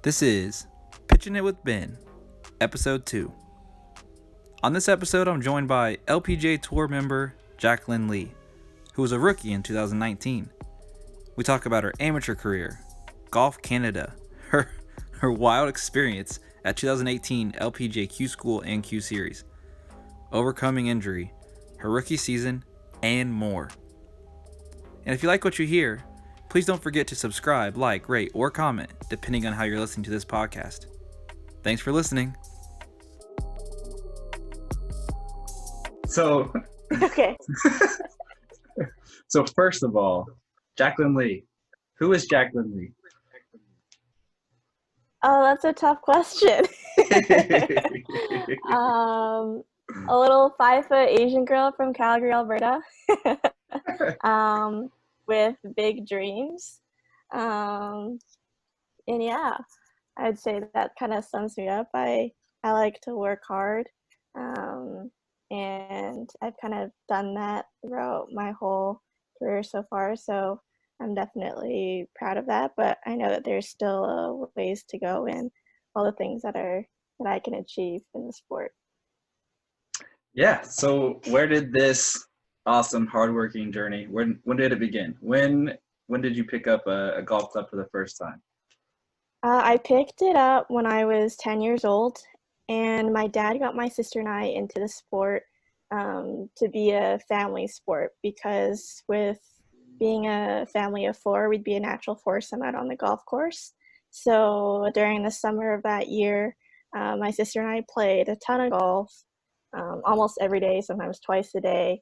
This is Pitchin' It with Ben, Episode 2. On this episode, I'm joined by LPGA Tour member Jaclyn Lee, who was a rookie in 2019. We talk about her amateur career, Golf Canada, her wild experience at 2018 LPGA Q-school and Q-series, overcoming injury, her rookie season, and more. And if you like what you hear, please don't forget to subscribe, like, rate, or comment, depending on how you're listening to this podcast. Thanks for listening. So, Okay. so first of all, Jaclyn Lee. Who is Jaclyn Lee? Oh, that's a tough question. A little 5-foot Asian girl from Calgary, Alberta, with big dreams. And yeah, I'd say that kind of sums me up. I like to work hard, and I've kind of done that throughout my whole career so far. So I'm definitely proud of that, but I know that there's still ways to go in all the things that I can achieve in the sport. Yeah. So, where did this awesome, hardworking journey? When did it begin? When did you pick up a golf club for the first time? I picked it up when I was 10 years old, and my dad got my sister and I into the sport to be a family sport, because with being a family of 4, we'd be a natural foursome out on the golf course. So during the summer of that year, my sister and I played a ton of golf, almost every day, sometimes twice a day.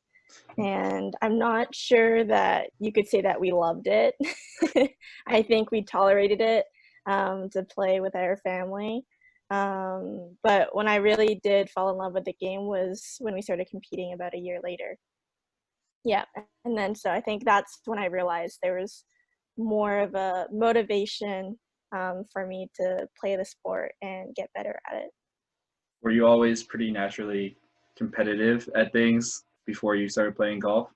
And I'm not sure that you could say that we loved it. I think we tolerated it to play with our family. But when I really did fall in love with the game was when we started competing about a year later. Yeah, and then so I think that's when I realized there was more of a motivation for me to play the sport and get better at it. Were you always pretty naturally competitive at things before you started playing golf?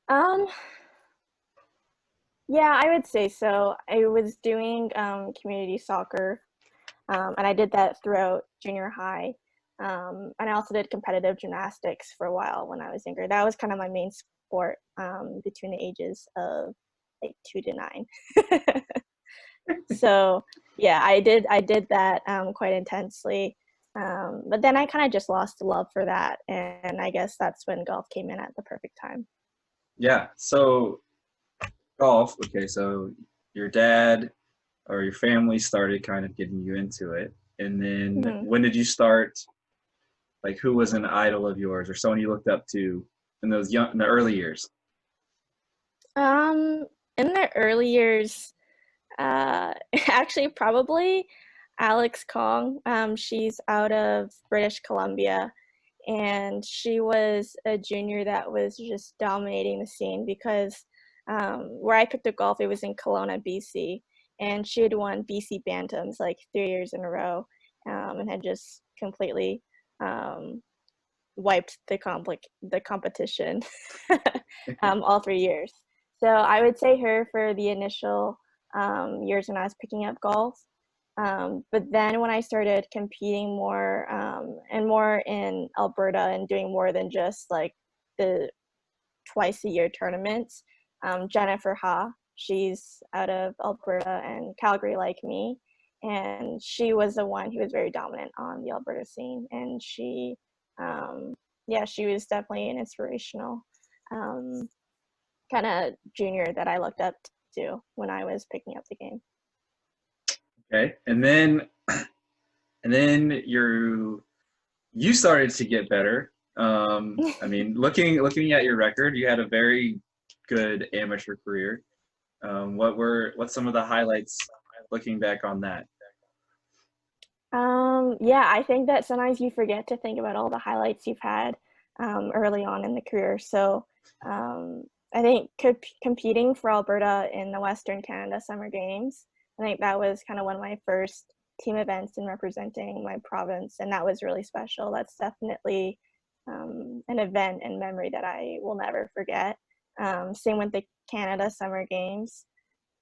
Um, yeah, I would say so. I was doing community soccer, and I did that throughout junior high. And I also did competitive gymnastics for a while when I was younger. That was kind of my main sport between the ages of like 2 to 9. So yeah, I did that quite intensely. But then I kind of just lost the love for that, and I guess that's when golf came in at the perfect time. Yeah. So, golf. Okay. So, your dad or your family started kind of getting you into it, and then Mhm. when did you start? Like, who was an idol of yours or someone you looked up to in the early years? In the early years, actually probably Alex Kong. She's out of British Columbia, and she was a junior that was just dominating the scene because where I picked up golf, it was in Kelowna, BC, and she had won BC Bantams like 3 years in a row, and had just completely wiped the competition all 3 years. So I would say her for the initial years when I was picking up golf. But then when I started competing more and more in Alberta and doing more than just like the twice a year tournaments, Jennifer Ha, she's out of Alberta and Calgary like me, and she was the one who was very dominant on the Alberta scene, and she was definitely an inspirational kind of junior that I looked up to when I was picking up the game. Okay. And then you started to get better. I mean, looking at your record, you had a very good amateur career. What's some of the highlights looking back on that? Yeah, I think that sometimes you forget to think about all the highlights you've had early on in the career. So I think competing for Alberta in the Western Canada Summer Games, I think that was kind of one of my first team events in representing my province, and that was really special. That's definitely an event and memory that I will never forget. Same with the Canada Summer Games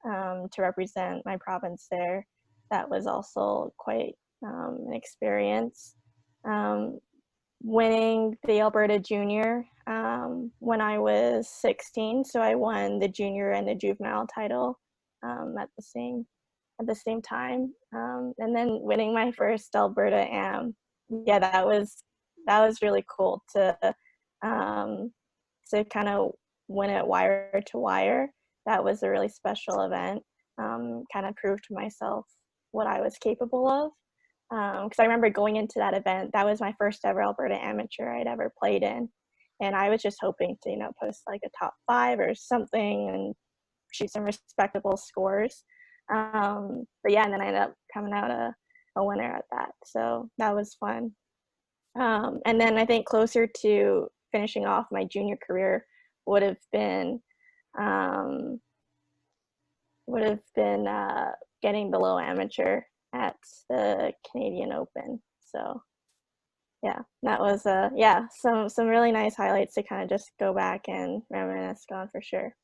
to represent my province there. that was also quite an experience. Winning the Alberta Junior when I was 16, so I won the junior and the juvenile title at the same time, and then winning my first Alberta Am. Yeah, that was really cool um, to kind of win it wire to wire. That was a really special event. Kind of proved to myself what I was capable of. Because I remember going into that event, that was my first ever Alberta Amateur I'd ever played in, and I was just hoping to, post like a top 5 or something and shoot some respectable scores. But yeah, and then I ended up coming out a winner at that, so that was fun. And then I think closer to finishing off my junior career would have been um, getting below amateur at the Canadian Open. So yeah, that was some really nice highlights to kind of just go back and reminisce on for sure.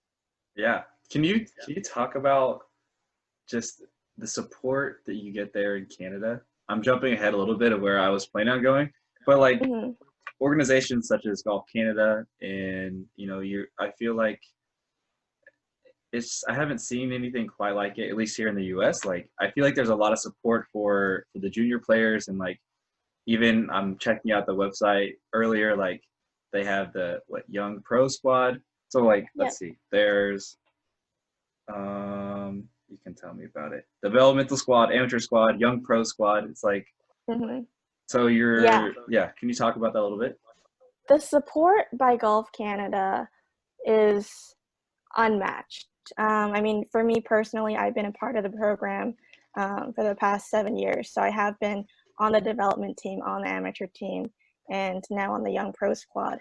Yeah. Can you talk about just the support that you get there in Canada? I'm jumping ahead a little bit of where I was planning on going, but like Mm-hmm. organizations such as Golf Canada and I feel like I haven't seen anything quite like it, at least here in the US. Like I feel like there's a lot of support for the junior players, and like even I'm checking out the website earlier, like they have the young pro squad. So like Yep. let's see, there's you can tell me about it. Developmental squad, amateur squad, young pro squad. It's like Mm-hmm. so Yeah. can you talk about that a little bit? The support by Golf Canada is unmatched. I mean, for me personally, I've been a part of the program for the past 7 years. So I have been on the development team, on the amateur team, and now on the young pro squad.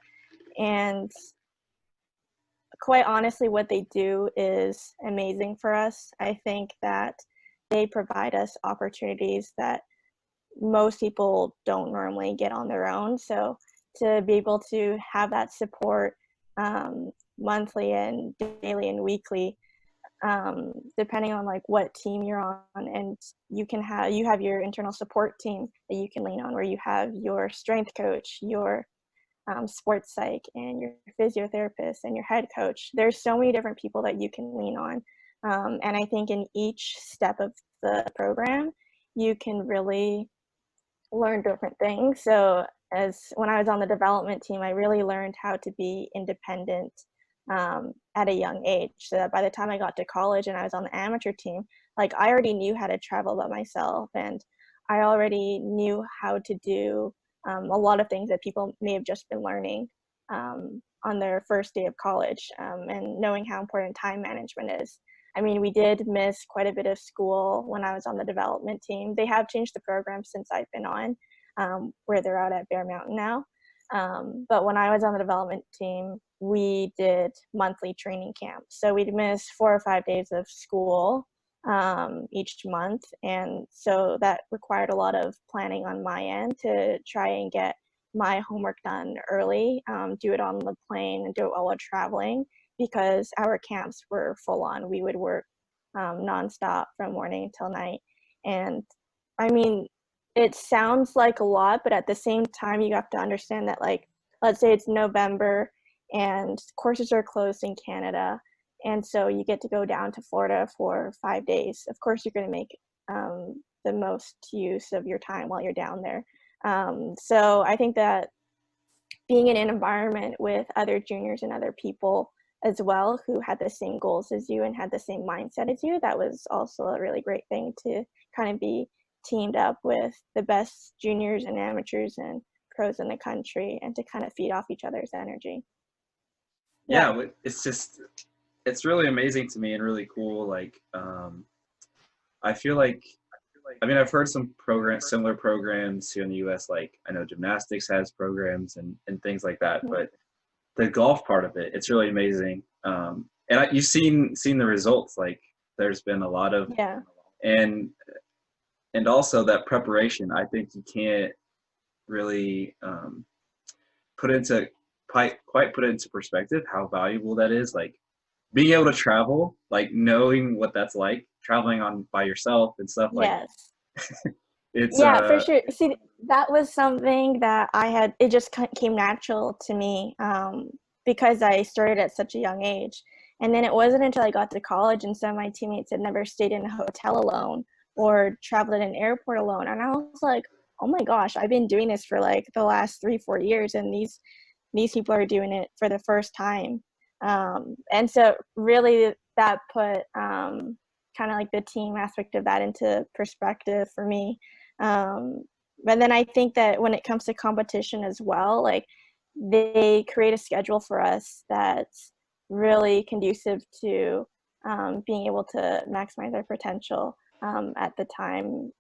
And quite honestly, what they do is amazing for us. I think that they provide us opportunities that most people don't normally get on their own. So to be able to have that support monthly and daily and weekly, depending on like what team you're on, and you have your internal support team that you can lean on, where you have your strength coach, your sports psych, and your physiotherapist and your head coach. There's so many different people that you can lean on, and I think in each step of the program you can really learn different things. So as when I was on the development team, I really learned how to be independent at a young age, so that by the time I got to college and I was on the amateur team, like I already knew how to travel by myself, and I already knew how to do a lot of things that people may have just been learning on their first day of college, and knowing how important time management is. I mean, we did miss quite a bit of school when I was on the development team. They have changed the program since I've been on, where they're out at Bear Mountain now. But when I was on the development team, we did monthly training camps. So we'd miss 4 or 5 days of school each month. And so that required a lot of planning on my end to try and get my homework done early, do it on the plane and do it while we're traveling, because our camps were full on. We would work nonstop from morning till night. And I mean, it sounds like a lot, but at the same time, you have to understand that, like, let's say it's November and courses are closed in Canada, and so you get to go down to Florida for 5 days. Of course, you're going to make the most use of your time while you're down there. So I think that being in an environment with other juniors and other people as well who had the same goals as you and had the same mindset as you, that was also a really great thing, to kind of be teamed up with the best juniors and amateurs and pros in the country, and to kind of feed off each other's energy. Yeah, it's really amazing to me and really cool. Like I feel like, I mean, I've heard some similar programs here in the US. Like I know gymnastics has programs and things like that, but the golf part of it, it's really amazing. And you've seen the results. Like there's been a lot of, Yeah. and also that preparation. I think you can't really put into quite put it into perspective how valuable that is. Like being able to travel, like knowing what that's like, traveling on by yourself and stuff like Yes. it's Yeah, for sure. See, that was something that it just came natural to me, because I started at such a young age. And then it wasn't until I got to college and some of my teammates had never stayed in a hotel alone or traveled at an airport alone. And I was like, oh my gosh, I've been doing this for like the last 3-4 years, and these people are doing it for the first time. And so really that put kind of like the team aspect of that into perspective for me. But then I think that when it comes to competition as well, like they create a schedule for us that's really conducive to being able to maximize our potential at the time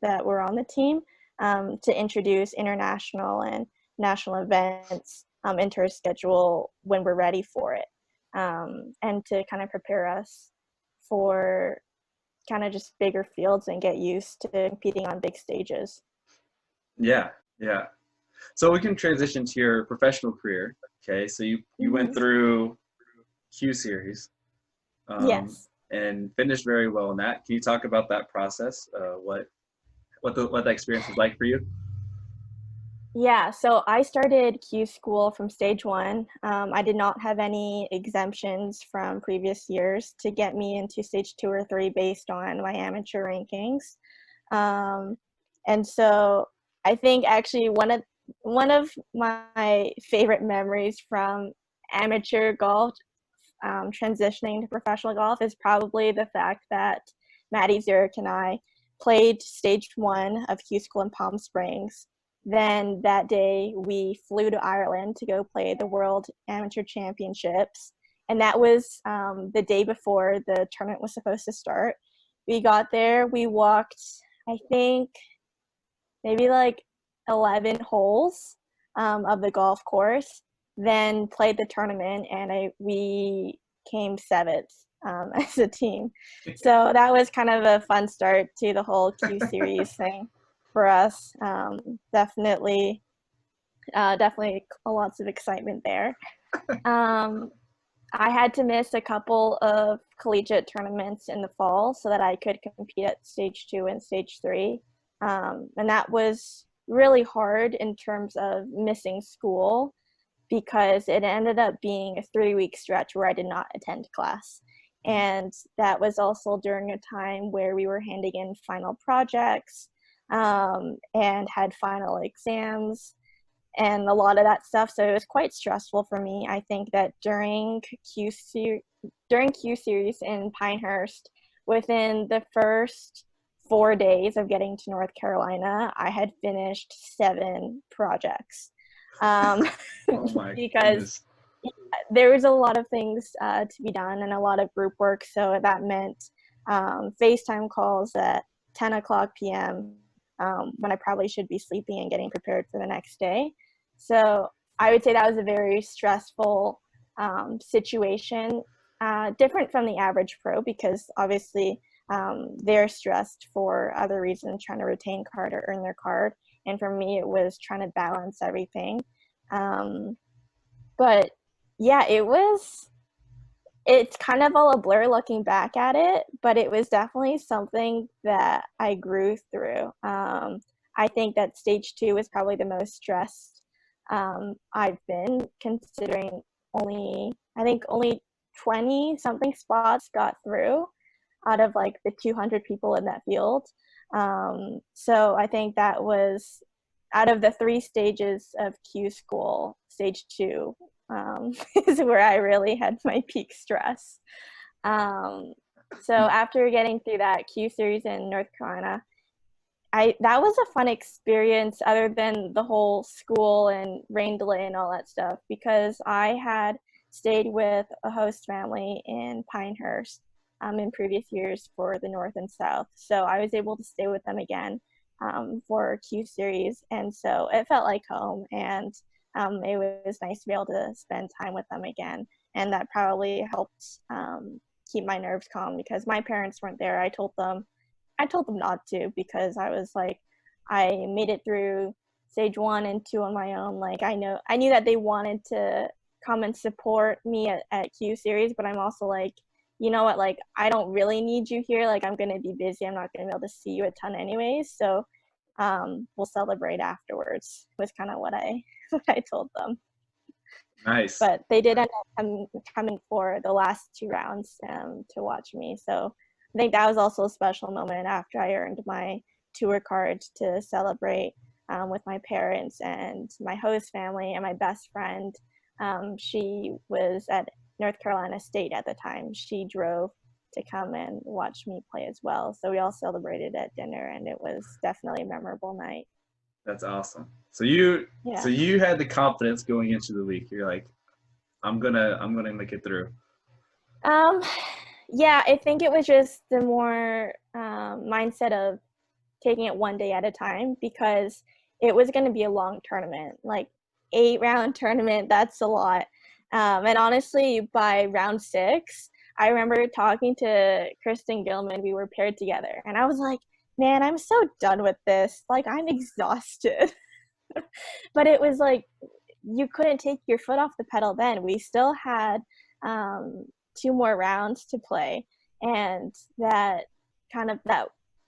that we're on the team, to introduce international and national events into our schedule when we're ready for it, and to kind of prepare us for kind of just bigger fields and get used to competing on big stages. yeah, yeah. So we can transition to your professional career. Okay, so you went through Q-series, Yes. and finished very well in that. Can you talk about that process? What the experience was like for you? Yeah, so I started Q school from stage one. I did not have any exemptions from previous years to get me into stage 2 or 3 based on my amateur rankings. Um, and so I think actually one of my favorite memories from amateur golf, transitioning to professional golf, is probably the fact that Maddie Zurich and I played stage one of Q School in Palm Springs. Then that day we flew to Ireland to go play the World Amateur Championships. And that was the day before the tournament was supposed to start. We got there, we walked, I think, maybe like 11 holes of the golf course, then played the tournament, and we came seventh as a team. So that was kind of a fun start to the whole Q series thing for us. Definitely lots of excitement there. Um, I had to miss a couple of collegiate tournaments in the fall so that I could compete at stage 2 and stage 3. And that was really hard in terms of missing school, because it ended up being a 3-week stretch where I did not attend class. And that was also during a time where we were handing in final projects, and had final exams and a lot of that stuff. So it was quite stressful for me. I think that during Q-series in Pinehurst, within the first 4 days of getting to North Carolina, I had finished 7 projects, Oh my because goodness. there was a lot of things to be done and a lot of group work. So that meant FaceTime calls at 10 o'clock p.m. When I probably should be sleeping and getting prepared for the next day. So I would say that was a very stressful situation, different from the average pro, because obviously they're stressed for other reasons, trying to retain card or earn their card. And for me, it was trying to balance everything. But yeah, it's kind of all a blur looking back at it, but it was definitely something that I grew through. I think that stage 2 was probably the most stressed I've been, considering I think only 20 something spots got through out of like the 200 people in that field. So I think that was, out of the 3 stages of Q school, stage 2 is where I really had my peak stress. So after getting through that Q series in North Carolina, that was a fun experience, other than the whole school and rain delay and all that stuff, because I had stayed with a host family in Pinehurst in previous years for the North and South. So I was able to stay with them again for Q series, and so it felt like home, and it was nice to be able to spend time with them again. And that probably helped keep my nerves calm, because my parents weren't there. I told them not to, because I was like, I made it through stage 1 and 2 on my own. Like I knew that they wanted to come and support me at Q-series, but I'm also like, you know what, like, I don't really need you here. Like, I'm going to be busy. I'm not going to be able to see you a ton anyways. So we'll celebrate afterwards was kind of what I what I told them. Nice. But they did end up coming for the last 2 rounds to watch me. So I think that was also a special moment after I earned my tour card to celebrate with my parents and my host family and my best friend. She was at North Carolina State at the time. She drove to come and watch me play as well. So we all celebrated at dinner, and it was definitely a memorable night. That's awesome. So you had the confidence going into the week. You're like, I'm gonna make it through. Yeah, I think it was just the more mindset of taking it one day at a time, because it was going to be a long tournament, like 8-round tournament. That's a lot. And honestly, by round 6, I remember talking to Kristen Gilman. We were paired together, and I was like, man, I'm so done with this. Like, I'm exhausted. But it was like, you couldn't take your foot off the pedal then. We still had 2 more rounds to play, and that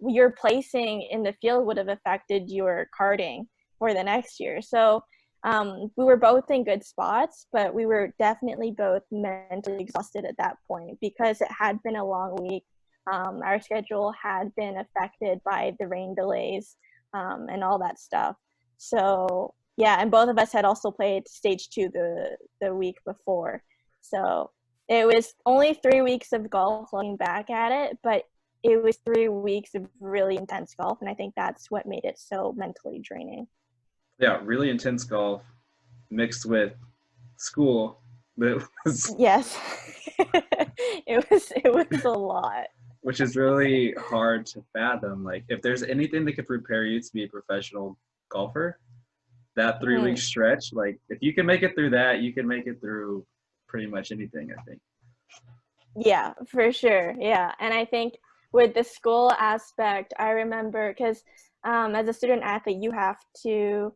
your placing in the field would have affected your carding for the next year. So we were both in good spots, but we were definitely both mentally exhausted at that point because it had been a long week. Our schedule had been affected by the rain delays and all that stuff. So yeah, and both of us had also played stage 2 the week before. So it was only 3 weeks of golf looking back at it, but it was 3 weeks of really intense golf, and I think that's what made it so mentally draining. Yeah, really intense golf mixed with school. Yes. it was a lot. Which is really hard to fathom. Like, if there's anything that could prepare you to be a professional golfer, that 3-week stretch, like, if you can make it through that, you can make it through pretty much anything, I think. Yeah, for sure. Yeah. And I think with the school aspect, I remember because as a student athlete, you have to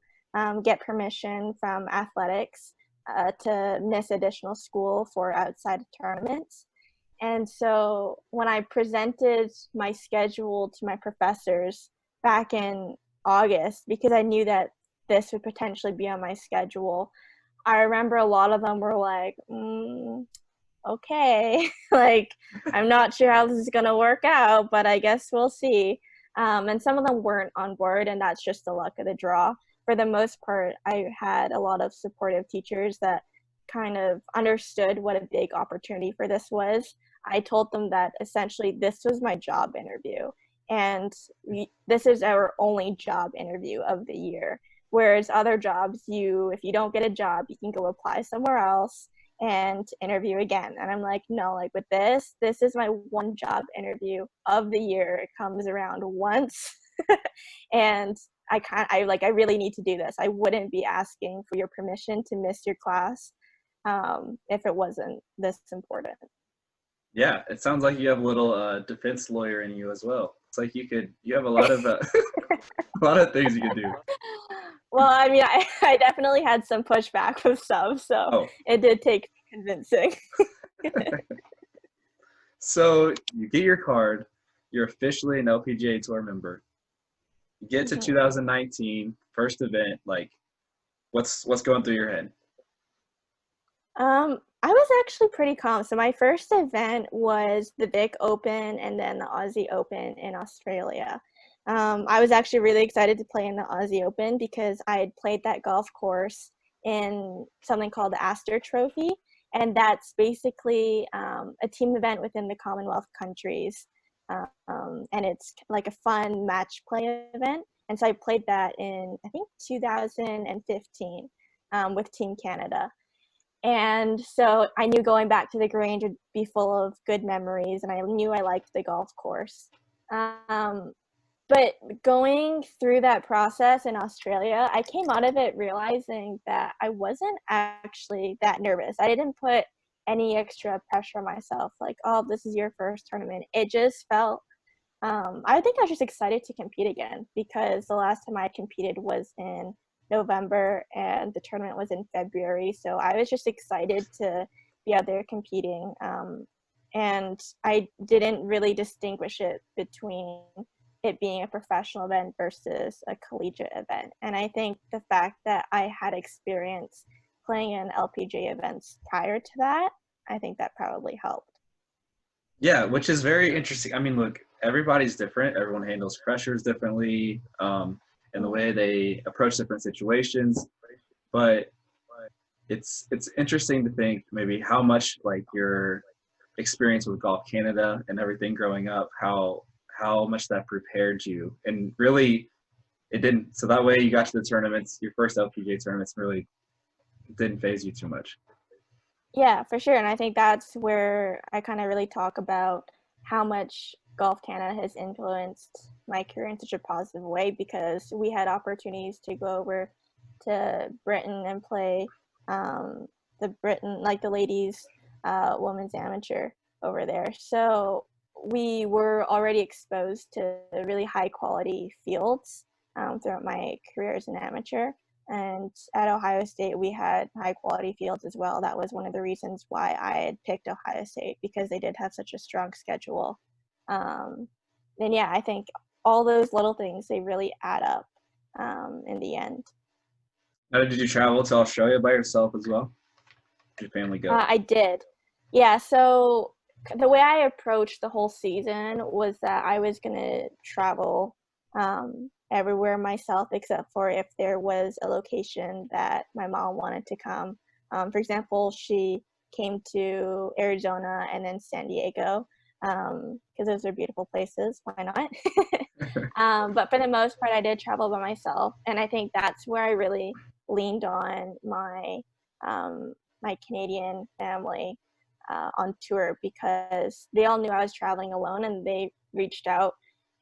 get permission from athletics to miss additional school for outside tournaments. And so when I presented my schedule to my professors back in August, because I knew that this would potentially be on my schedule, I remember a lot of them were like, okay, like, I'm not sure how this is going to work out, but I guess we'll see. And some of them weren't on board, and that's just the luck of the draw. For the most part, I had a lot of supportive teachers that kind of understood what a big opportunity for this was. I told them that essentially this was my job interview, and this is our only job interview of the year. Whereas other jobs, if you don't get a job, you can go apply somewhere else and interview again. And I'm like, no, like with this is my one job interview of the year. It comes around once. And I really need to do this. I wouldn't be asking for your permission to miss your class if it wasn't this important. Yeah, it sounds like you have a little defense lawyer in you as well. It's like you have a lot of a lot of things you can do. Well, I mean, I definitely had some pushback with some, so It did take convincing. So you get your card, you're officially an LPGA Tour member. You get to 2019, first event, like, what's going through your head? I was actually pretty calm. So my first event was the Vic Open and then the Aussie Open in Australia. I was actually really excited to play in the Aussie Open because I had played that golf course in something called the Astor Trophy, and that's basically a team event within the Commonwealth countries, and it's like a fun match play event. And so I played that in, I think, 2015 with Team Canada. And so I knew going back to the Grange would be full of good memories, and I knew I liked the golf course. But going through that process in Australia, I came out of it realizing that I wasn't actually that nervous. I didn't put any extra pressure on myself, like, oh, this is your first tournament. It just felt, I think I was just excited to compete again, because the last time I competed was in November, and the tournament was in February. So I was just excited to be out there competing. And I didn't really distinguish it between it being a professional event versus a collegiate event. And I think the fact that I had experience playing in LPGA events prior to that, I think that probably helped. Yeah, which is very interesting. I mean, look, everybody's different. Everyone handles pressures differently, and the way they approach different situations. But it's interesting to think maybe how much like your experience with Golf Canada and everything growing up, how much that prepared you, and really it didn't. So that way you got to the tournaments, your first LPGA tournaments, really didn't phase you too much. Yeah, for sure. And I think that's where I kind of really talk about how much Golf Canada has influenced my career in such a positive way, because we had opportunities to go over to Britain and play the Britain, like the ladies women's amateur over there. So we were already exposed to really high quality fields throughout my career as an amateur. And at Ohio State, we had high quality fields as well. That was one of the reasons why I had picked Ohio State, because they did have such a strong schedule. And yeah, I think all those little things, they really add up in the end. Now, did you travel to Australia by yourself as well? Did your family go? I did. Yeah, so the way I approached the whole season was that I was going to travel everywhere myself, except for if there was a location that my mom wanted to come. For example, she came to Arizona and then San Diego, because those are beautiful places. Why not? But for the most part, I did travel by myself, and I think that's where I really leaned on my Canadian family on tour, because they all knew I was traveling alone, and they reached out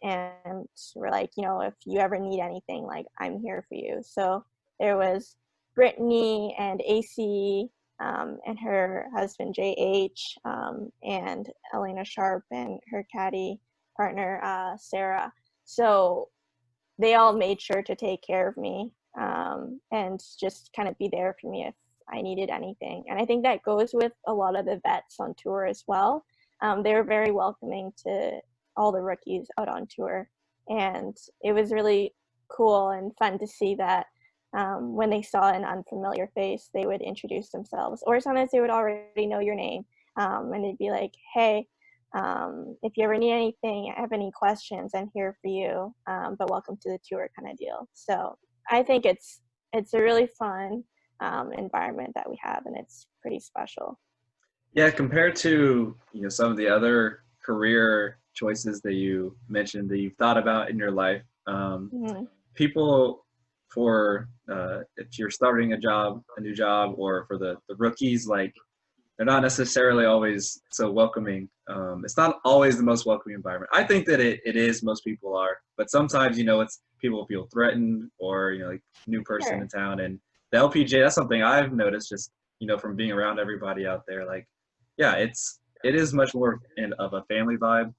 and were like, if you ever need anything, like, I'm here for you. So there was Brittany and AC and her husband JH, and Elena Sharp and her caddy partner Sarah. So they all made sure to take care of me and just kind of be there for me if I needed anything. And I think that goes with a lot of the vets on tour as well. They were very welcoming to all the rookies out on tour. And it was really cool and fun to see that when they saw an unfamiliar face, they would introduce themselves. Or sometimes they would already know your name. And they'd be like, hey, if you ever need anything, have any questions, I'm here for you. But welcome to the tour kind of deal. So I think it's a really fun environment that we have, and it's pretty special. Yeah, compared to some of the other career choices that you mentioned that you've thought about in your life, people for if you're starting a new job, or for the rookies, like, they're not necessarily always so welcoming. It's not always the most welcoming environment. I think that it is, most people are, but sometimes it's people feel threatened, or like new person Sure. in town. And the LPGA, that's something I've noticed just from being around everybody out there. Like, yeah, it is much more of a family vibe.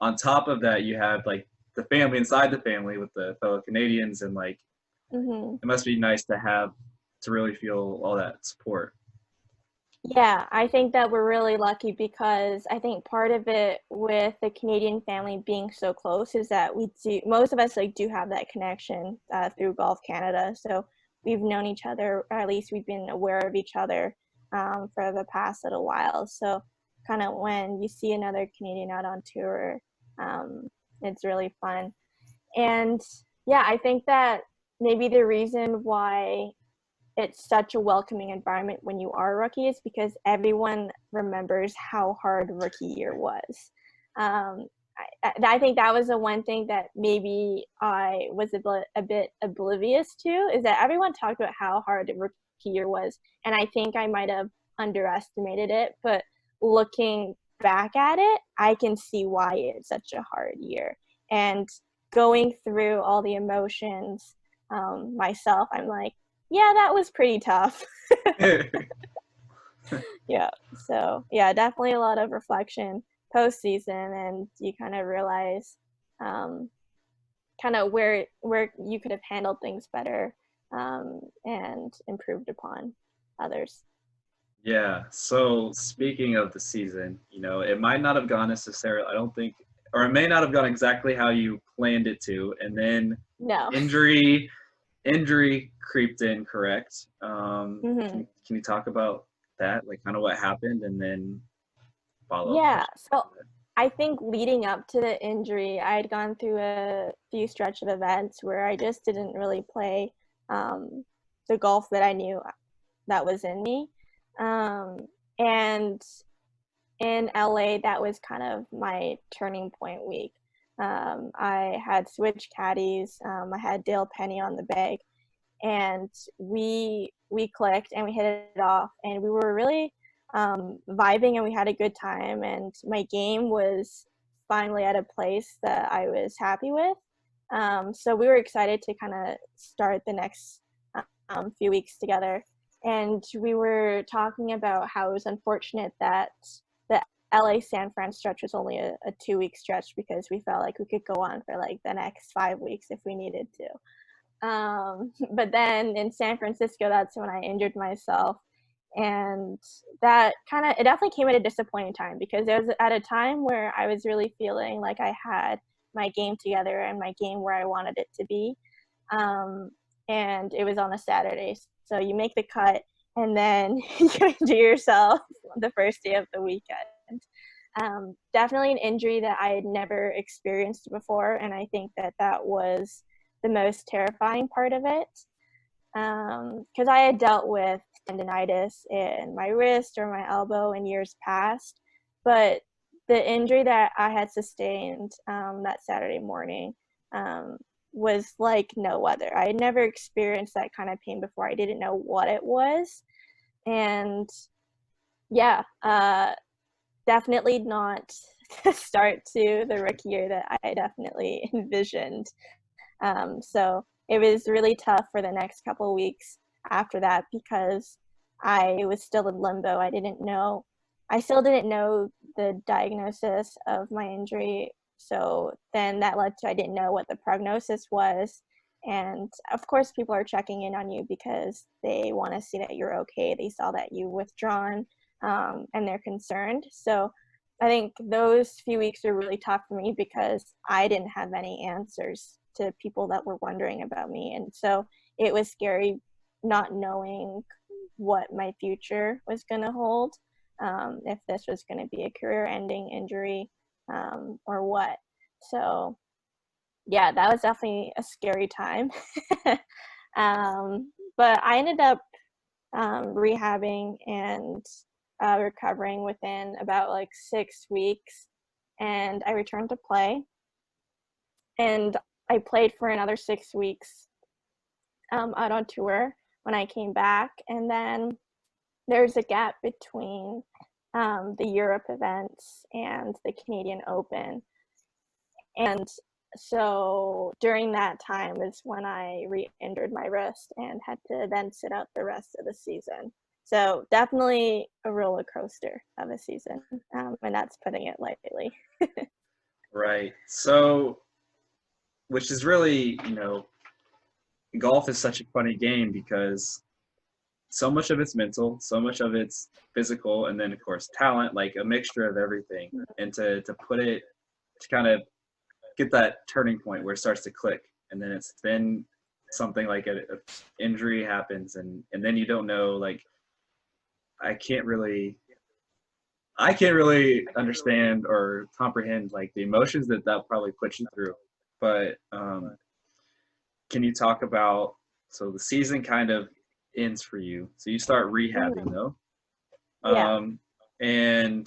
On top of that, you have like the family inside the family with the fellow Canadians, and like it must be nice to really feel all that support. Yeah, I think that we're really lucky, because I think part of it with the Canadian family being so close is that most of us do have that connection through Golf Canada. So we've known each other, or at least we've been aware of each other for the past little while. So kind of when you see another Canadian out on tour, it's really fun. And yeah, I think that maybe the reason why it's such a welcoming environment when you are a rookie is because everyone remembers how hard rookie year was. I think that was the one thing that maybe I was a bit oblivious to, is that everyone talked about how hard the rookie year was, and I think I might have underestimated it. But looking back at it, I can see why it's such a hard year. And going through all the emotions myself, I'm like, yeah, that was pretty tough. Yeah. So yeah, definitely a lot of reflection postseason, and you kind of realize kind of where you could have handled things better and improved upon others. Yeah. So speaking of the season, it might not have gone necessarily, I don't think, or it may not have gone exactly how you planned it to, and then No. injury creeped in, correct? Hmm. Can you talk about that, like kind of what happened, and then follow up Yeah. questions So after that? I think leading up to the injury, I had gone through a few stretch of events where I just didn't really play um, the golf that I knew that was in me. Um, and in LA, that was kind of my turning point week. I had switched caddies. I had Dale Penny on the bag, and we clicked and we hit it off, and we were really vibing, and we had a good time. And my game was finally at a place that I was happy with. So we were excited to kind of start the next few weeks together. And we were talking about how it was unfortunate that the LA San Fran stretch was only a 2 week stretch, because we felt like we could go on for like the next 5 weeks if we needed to. But then in San Francisco, that's when I injured myself. And that it definitely came at a disappointing time, because it was at a time where I was really feeling like I had my game together and my game where I wanted it to be. Um, and it was on a Saturday. So you make the cut, and then you injure yourself the first day of the weekend. Definitely an injury that I had never experienced before. And I think that was the most terrifying part of it, because I had dealt with tendonitis in my wrist or my elbow in years past, but the injury that I had sustained that Saturday morning was like no other. I had never experienced that kind of pain before. I didn't know what it was, and yeah, definitely not the start to the rookie year that I definitely envisioned. So it was really tough for the next couple of weeks after that, because I was still in limbo. I still didn't know the diagnosis of my injury. So then that led to, I didn't know what the prognosis was. And of course, people are checking in on you because they want to see that you're okay. They saw that you withdrawn, and they're concerned. So I think those few weeks are really tough for me, because I didn't have any answers to people that were wondering about me. And so it was scary not knowing what my future was going to hold, if this was going to be a career-ending injury, or what. So yeah, that was definitely a scary time. But I ended up rehabbing and recovering within about like 6 weeks, and I returned to play, and I played for another 6 weeks out on tour when I came back. And then there's a gap between the Europe events and the Canadian Open. And so during that time is when I re-injured my wrist and had to then sit out the rest of the season. So definitely a roller coaster of a season, and that's putting it lightly. Right. So, which is really, golf is such a funny game because so much of it's mental, so much of it's physical, and then of course talent, like a mixture of everything. And to put it, to kind of get that turning point where it starts to click, and then something like a injury happens, and then you don't know, like I can't really understand or comprehend like the emotions that probably puts you through. But can you talk about, so the season kind of ends for you, so you start rehabbing though, Yeah. and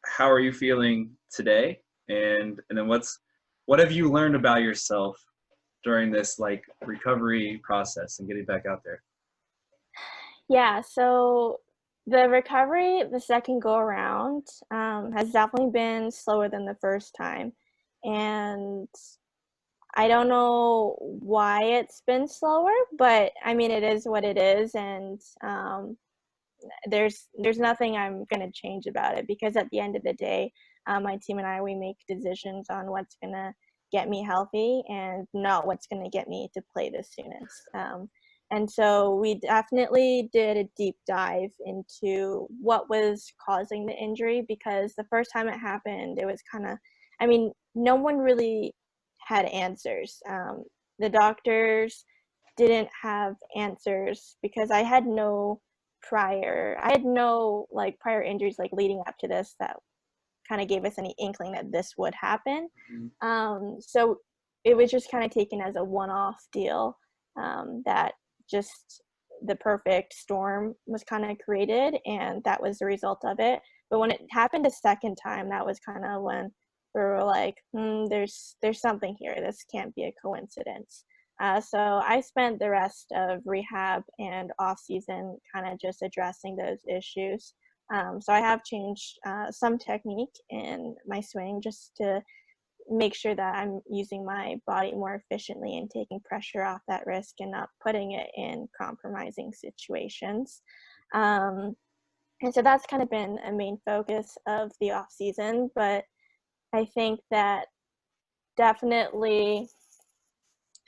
how are you feeling today, and then what have you learned about yourself during this like recovery process and getting back out there? Yeah, so the recovery, the second go around, has definitely been slower than the first time. And I don't know why it's been slower, but I mean, it is what it is. And there's nothing I'm going to change about it, because at the end of the day, my team and I, we make decisions on what's going to get me healthy and not what's going to get me to play the soonest. And so we definitely did a deep dive into what was causing the injury, because the first time it happened, it was kind of, I mean, no one really had answers. The doctors didn't have answers because I had no like prior injuries like leading up to this that kind of gave us any inkling that this would happen. So it was just kind of taken as a one-off deal, that just the perfect storm was kind of created, and that was the result of it. But when it happened a second time, that was kind of when we were like, there's something here. This can't be a coincidence. So I spent the rest of rehab and off season kind of just addressing those issues. So I have changed some technique in my swing just to make sure that I'm using my body more efficiently and taking pressure off that wrist and not putting it in compromising situations. And so that's kind of been a main focus of the off season. But I think that definitely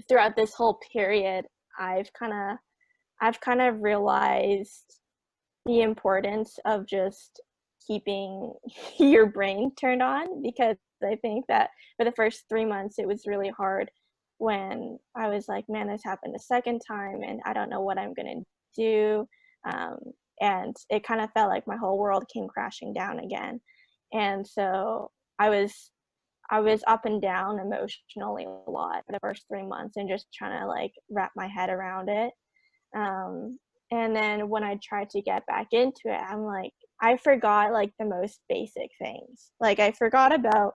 throughout this whole period, I've kind of realized the importance of just keeping your brain turned on, because I think that for the first 3 months it was really hard when I was like, man, this happened a second time and I don't know what I'm gonna do. And it kind of felt like my whole world came crashing down again. And so I was up and down emotionally a lot for the first 3 months and just trying to like wrap my head around it. And then when I tried to get back into it, I'm like, I forgot like the most basic things. Like I forgot about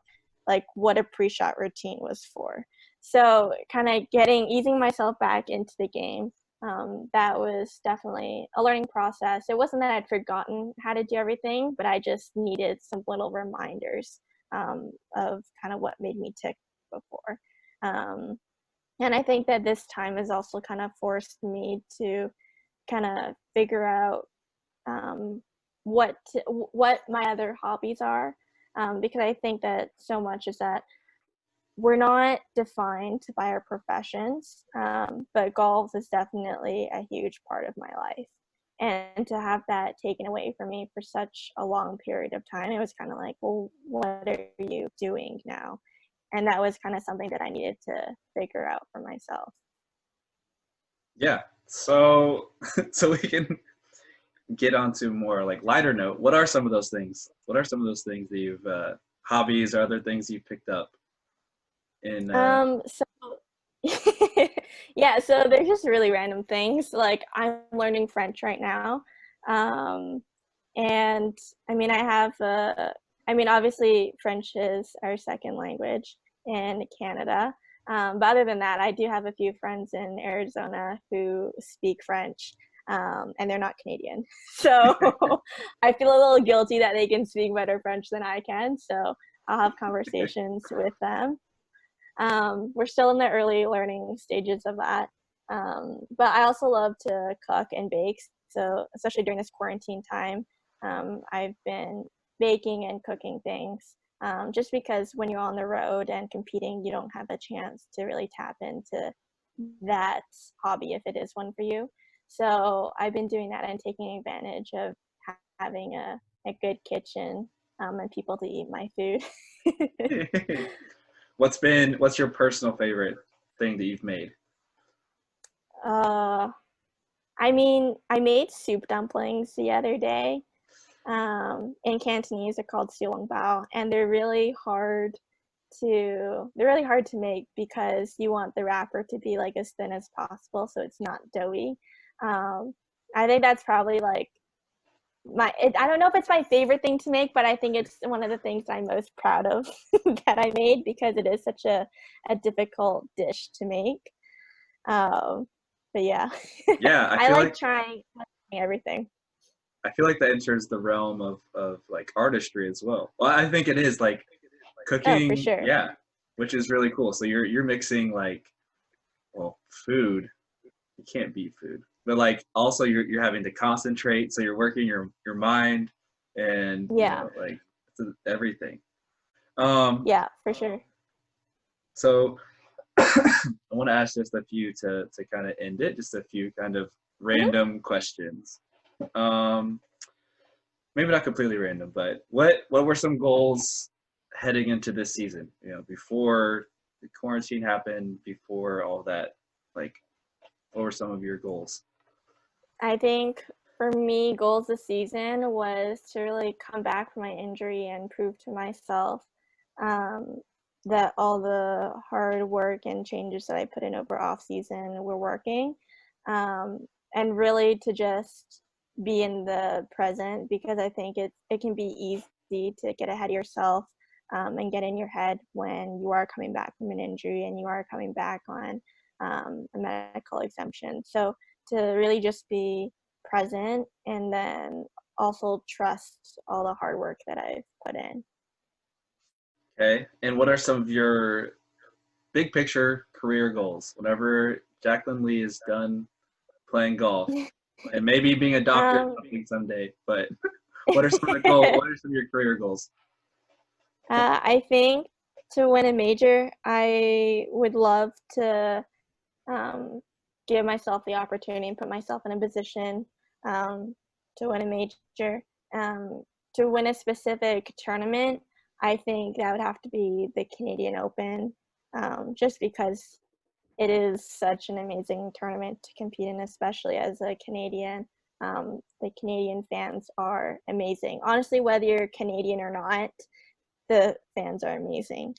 like what a pre-shot routine was for. So kind of easing myself back into the game, that was definitely a learning process. It wasn't that I'd forgotten how to do everything, but I just needed some little reminders of kind of what made me tick before. And I think that this time has also kind of forced me to kind of figure out what my other hobbies are, because I think that so much is that we're not defined by our professions, but golf is definitely a huge part of my life. And to have that taken away from me for such a long period of time, it was kind of like, well, what are you doing now? And that was kind of something that I needed to figure out for myself. Yeah. So so we can get onto more like lighter note. What are some of those things? What are some of those things that you've hobbies or other things you've picked up in So yeah, so they're just really random things. Like I'm learning French right now. And I mean, obviously French is our second language in Canada. But other than that, I do have a few friends in Arizona who speak French, and they're not Canadian. So I feel a little guilty that they can speak better French than I can. So I'll have conversations with them. We're still in the early learning stages of that. But I also love to cook and bake. So especially during this quarantine time, I've been baking and cooking things, just because when you're on the road and competing, you don't have a chance to really tap into that hobby if it is one for you. So I've been doing that and taking advantage of having a good kitchen, and people to eat my food. what's your personal favorite thing that you've made? I mean, I made soup dumplings the other day. In Cantonese, they're called silong bao, and they're really hard to make because you want the wrapper to be like as thin as possible so it's not doughy. I think that's probably like I don't know if it's my favorite thing to make, but I think it's one of the things I'm most proud of that I made, because it is such a difficult dish to make. But yeah, Yeah, I like trying everything. I feel like that enters the realm of like artistry as well. Well, I think it is like Oh, for cooking, sure. yeah, which is really cool. So you're mixing like, well, food. You can't beat food, but like also you're having to concentrate. So you're working your mind and Yeah. like everything. Yeah, for sure. So I want to ask just a few to kind of end it, just a few kind of random questions. Um, Maybe not completely random, but what were some goals heading into this season? You know, before the quarantine happened, before all that, like, what were some of your goals? I think for me, goals this season was to really come back from my injury and prove to myself um, that all the hard work and changes that I put in over off season were working, and really to just be in the present, because I think it can be easy to get ahead of yourself and get in your head when you are coming back from an injury and you are coming back on a medical exemption. So to really just be present and then also trust all the hard work that I've put in. Okay. And what are some of your big picture career goals? Whenever Jaclyn Lee is done playing golf, and maybe being a doctor or Um, something someday, but what are some of the goals? What are some of your career goals? I think to win a major, I would love to um, give myself the opportunity and put myself in a position um, to win a major. Um, to win a specific tournament, I think that would have to be the Canadian Open, just because it is such an amazing tournament to compete in, especially as a Canadian. The Canadian fans are amazing. Honestly, whether you're Canadian or not, the fans are amazing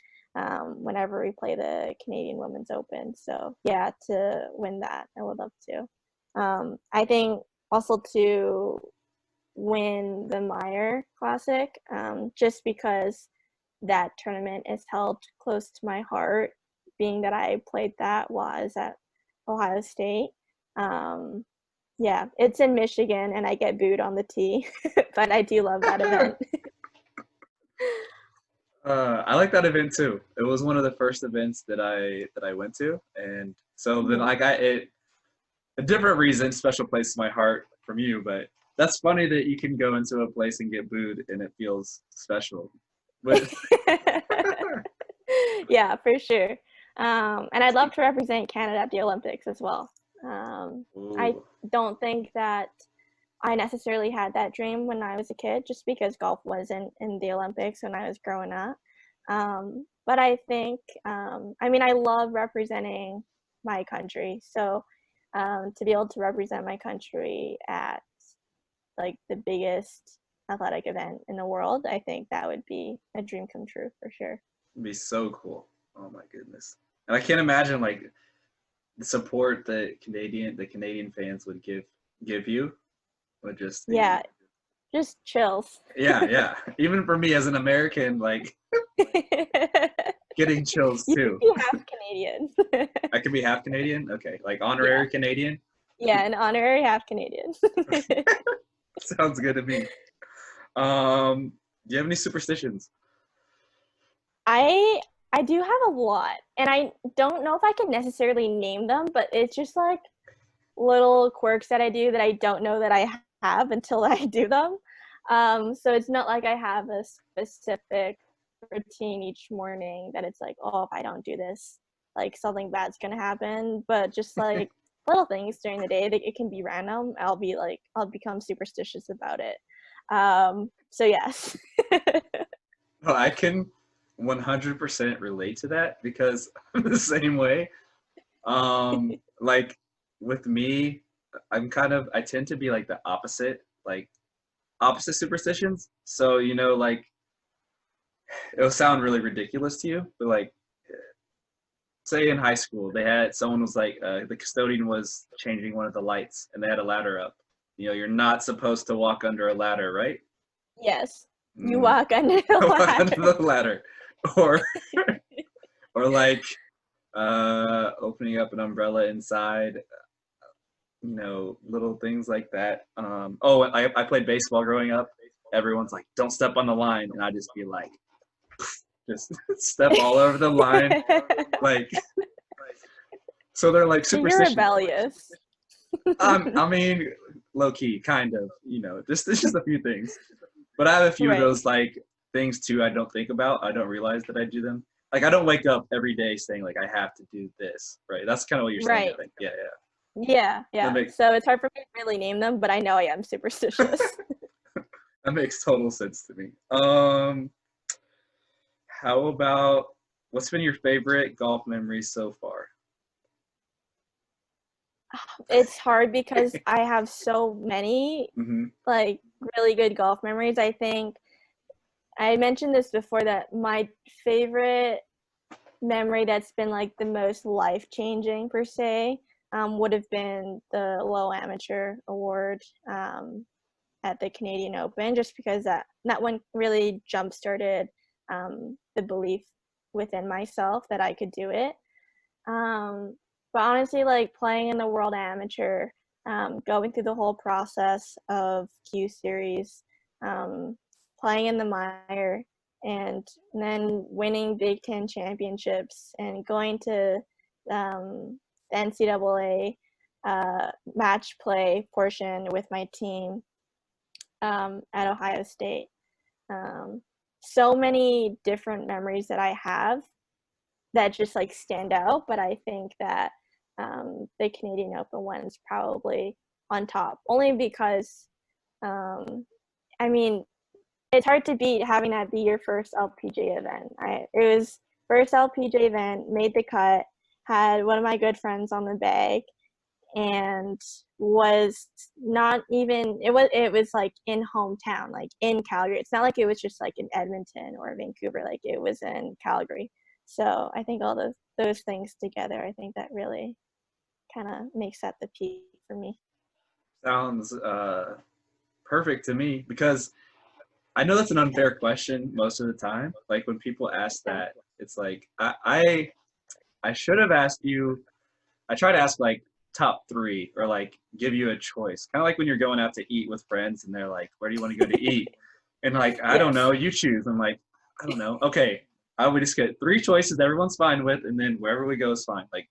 whenever we play the Canadian Women's Open. So yeah, to win that, I would love to. I think also to win the Meyer Classic, just because that tournament is held close to my heart, being that I played that while I was at Ohio State. Um, yeah, it's in Michigan, and I get booed on the tee, but I do love that event. I like that event too. It was one of the first events that I went to, and so then like it a different reason, special place in my heart from you. But that's funny that you can go into a place and get booed and it feels special. But Yeah, for sure. And I'd love to represent Canada at the Olympics as well. I ooh, don't think that I necessarily had that dream when I was a kid, just because golf wasn't in the Olympics when I was growing up. But I think, I mean, I love representing my country. So to be able to represent my country at like the biggest athletic event in the world, I think that would be a dream come true for sure. it'd be so cool. Oh my goodness. And I can't imagine like the support that the Canadian fans would give you would just be Yeah, just chills. yeah. Even for me as an American, like getting chills You too. can be half Canadian. I could be half Canadian. Okay, like Yeah, honorary Canadian. yeah, an honorary half Canadian. Sounds good to me. Do you have any superstitions? I I do have a lot, and I don't know if I can necessarily name them, but it's just like little quirks that I do that I don't know that I have until I do them. So it's not like I have a specific routine each morning that it's like, oh, if I don't do this, like something bad's gonna happen. But just like little things during the day that it can be random. I'll become superstitious about it. So yes. Well, I can 100% relate to that because I'm the same way. Like with me, I tend to be like the opposite, like opposite superstitions. So, like it'll sound really ridiculous to you, but like say in high school, someone was like, the custodian was changing one of the lights and they had a ladder up. You're not supposed to walk under a ladder, right? Yes. You Mm. walk under the Walk under ladder. the ladder. Or, or like opening up an umbrella inside, little things like that. I played baseball growing up. Everyone's like, don't step on the line. And I just be like, just step all over the line. Like, so they're like You're superstitions. rebellious. I mean, low key, kind of, just it's just a few things. But I have a few of Right. those like things too I don't think about. I don't realize that I do them. like I don't wake up every day saying like I have to do this, right? That's kind of what you're saying, Right. I think. Yeah, yeah. Yeah, That yeah. makes So it's hard for me to really name them, but I know I am superstitious. that makes total sense to me. How about what's been your favorite golf memory so far? It's hard because I have so many Mm-hmm. like really good golf memories. I think I mentioned this before that my favorite memory that's been like the most life changing per se would have been the low amateur award at the Canadian Open, just because that one really jump started the belief within myself that I could do it. But honestly, like playing in the World Amateur, going through the whole process of Q-series, playing in the Meyer, and then winning Big Ten championships and going to the NCAA match play portion with my team at Ohio State. Um, so many different memories that I have that just like stand out, but I think that the Canadian Open one is probably on top, only because I mean it's hard to beat having that be your first LPGA event. It was first LPGA event, made the cut, had one of my good friends on the bag, and was not even it was like in hometown, like in Calgary. It's not like it was just like in Edmonton or Vancouver, like it was in Calgary. So I think all those things together, I think that really kind of makes that the peak for me. Sounds perfect to me because I know that's an unfair question most of the time. Like when people ask Yeah. that, it's like I should have asked you. I try to ask like top three or like give you a choice. Kind of like when you're going out to eat with friends and they're like, "Where do you want to go to eat?" And like, I don't Yes. know, you choose. I'm like, I don't know. Okay, I would just get three choices everyone's fine with, and then wherever we go is fine. Like,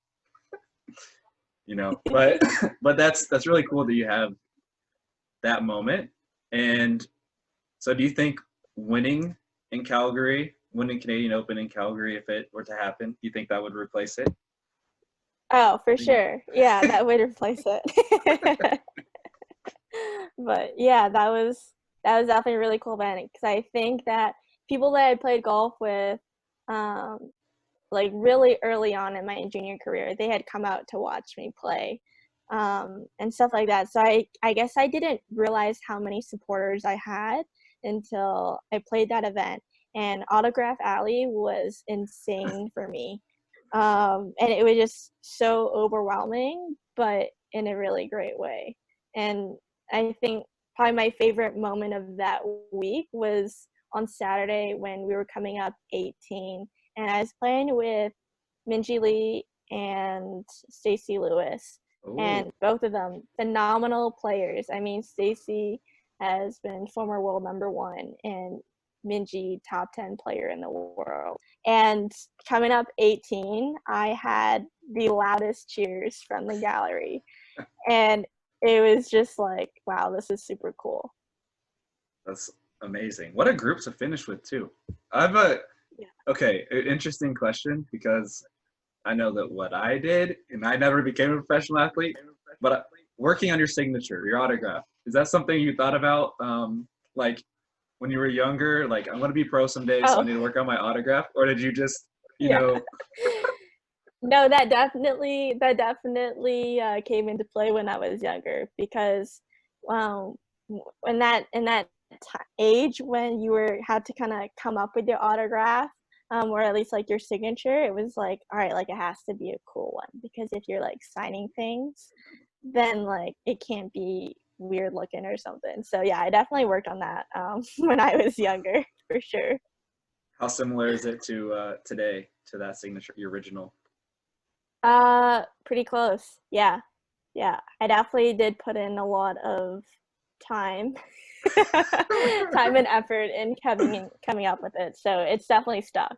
but but that's really cool that you have that moment. And so, do you think winning in Calgary, winning Canadian Open in Calgary, if it were to happen, do you think that would replace it? Oh, for sure. Yeah, that would replace it. But yeah, that was definitely a really cool event because I think that people that I played golf with, um, like really early on in my junior career, they had come out to watch me play, and stuff like that. So I guess I didn't realize how many supporters I had until I played that event. And Autograph Alley was insane for me, and it was just so overwhelming, but in a really great way. And I think probably my favorite moment of that week was on Saturday when we were coming up 18, and I was playing with Minji Lee and Stacey Lewis, Oh, and both of them phenomenal players. I mean, Stacey has been former world number one, and Minji top 10 player in the world. And coming up 18, I had the loudest cheers from the gallery, and it was just like, wow, this is super cool. that's amazing. What a group to finish with too. I've a Yeah. okay, interesting question because I know that what I did, and I never became a professional athlete, but working on your signature, your autograph, is that something you thought about, like when you were younger? Like, I'm going to be pro someday, so I Oh, need to work on my autograph? Or did you just, you yeah. know, No, that definitely came into play when I was younger because um, in that age when you had to kind of come up with your autograph, or at least like your signature, it was like, all right, like it has to be a cool one because if you're like signing things, then like it can't be weird looking or something. So yeah, I definitely worked on that when I was younger for sure. how similar is it to today, to that signature, your original? Pretty close. Yeah. Yeah. I definitely did put in a lot of time, time and effort in coming up with it. So it's definitely stuck.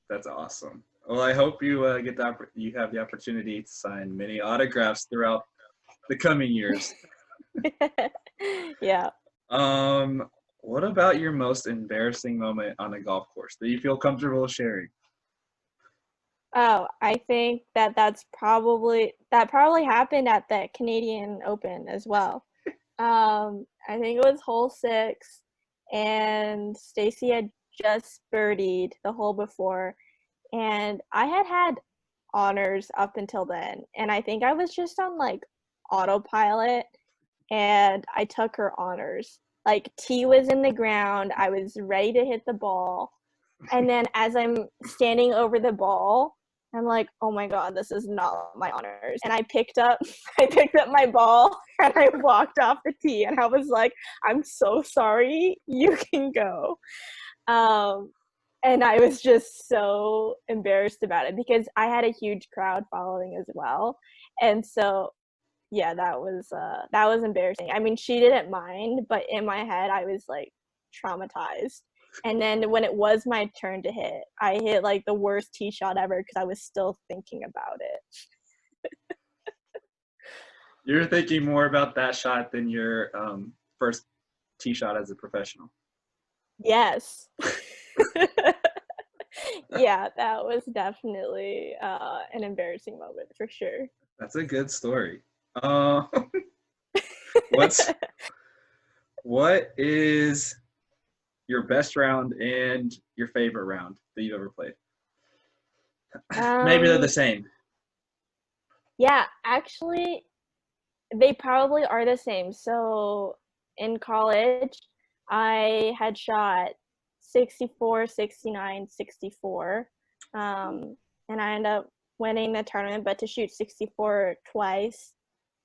That's awesome. Well, I hope you you have the opportunity to sign many autographs throughout the coming years. Yeah. Um, what about your most embarrassing moment on a golf course that you feel comfortable sharing? Oh, I think that probably happened at the Canadian Open as well. I think it was hole 6, and Stacy had just birdied the hole before, and I had had honors up until then, and I think I was just on like autopilot, and I took her honors. Like, tee was in the ground, I was ready to hit the ball, and then as I'm standing over the ball, I'm like, oh my god, this is not my honors. And I picked up I picked up my ball and I walked off the tee, and I was like, I'm so sorry, you can go. Um and I was just so embarrassed about it because I had a huge crowd following as well. And so yeah, that was embarrassing. I mean, she didn't mind, but in my head I was like traumatized. And then when it was my turn to hit, I hit like the worst tee shot ever because I was still thinking about it. You're thinking more about that shot than your first tee shot as a professional. Yes. Yeah, that was definitely an embarrassing moment for sure. That's a good story. Uh, what's what is your best round and your favorite round that you've ever played? Maybe they're the um same. yeah, actually they probably are the same. So in college, I had shot 64, 69, 64. And I ended up winning the tournament, but to shoot 64 twice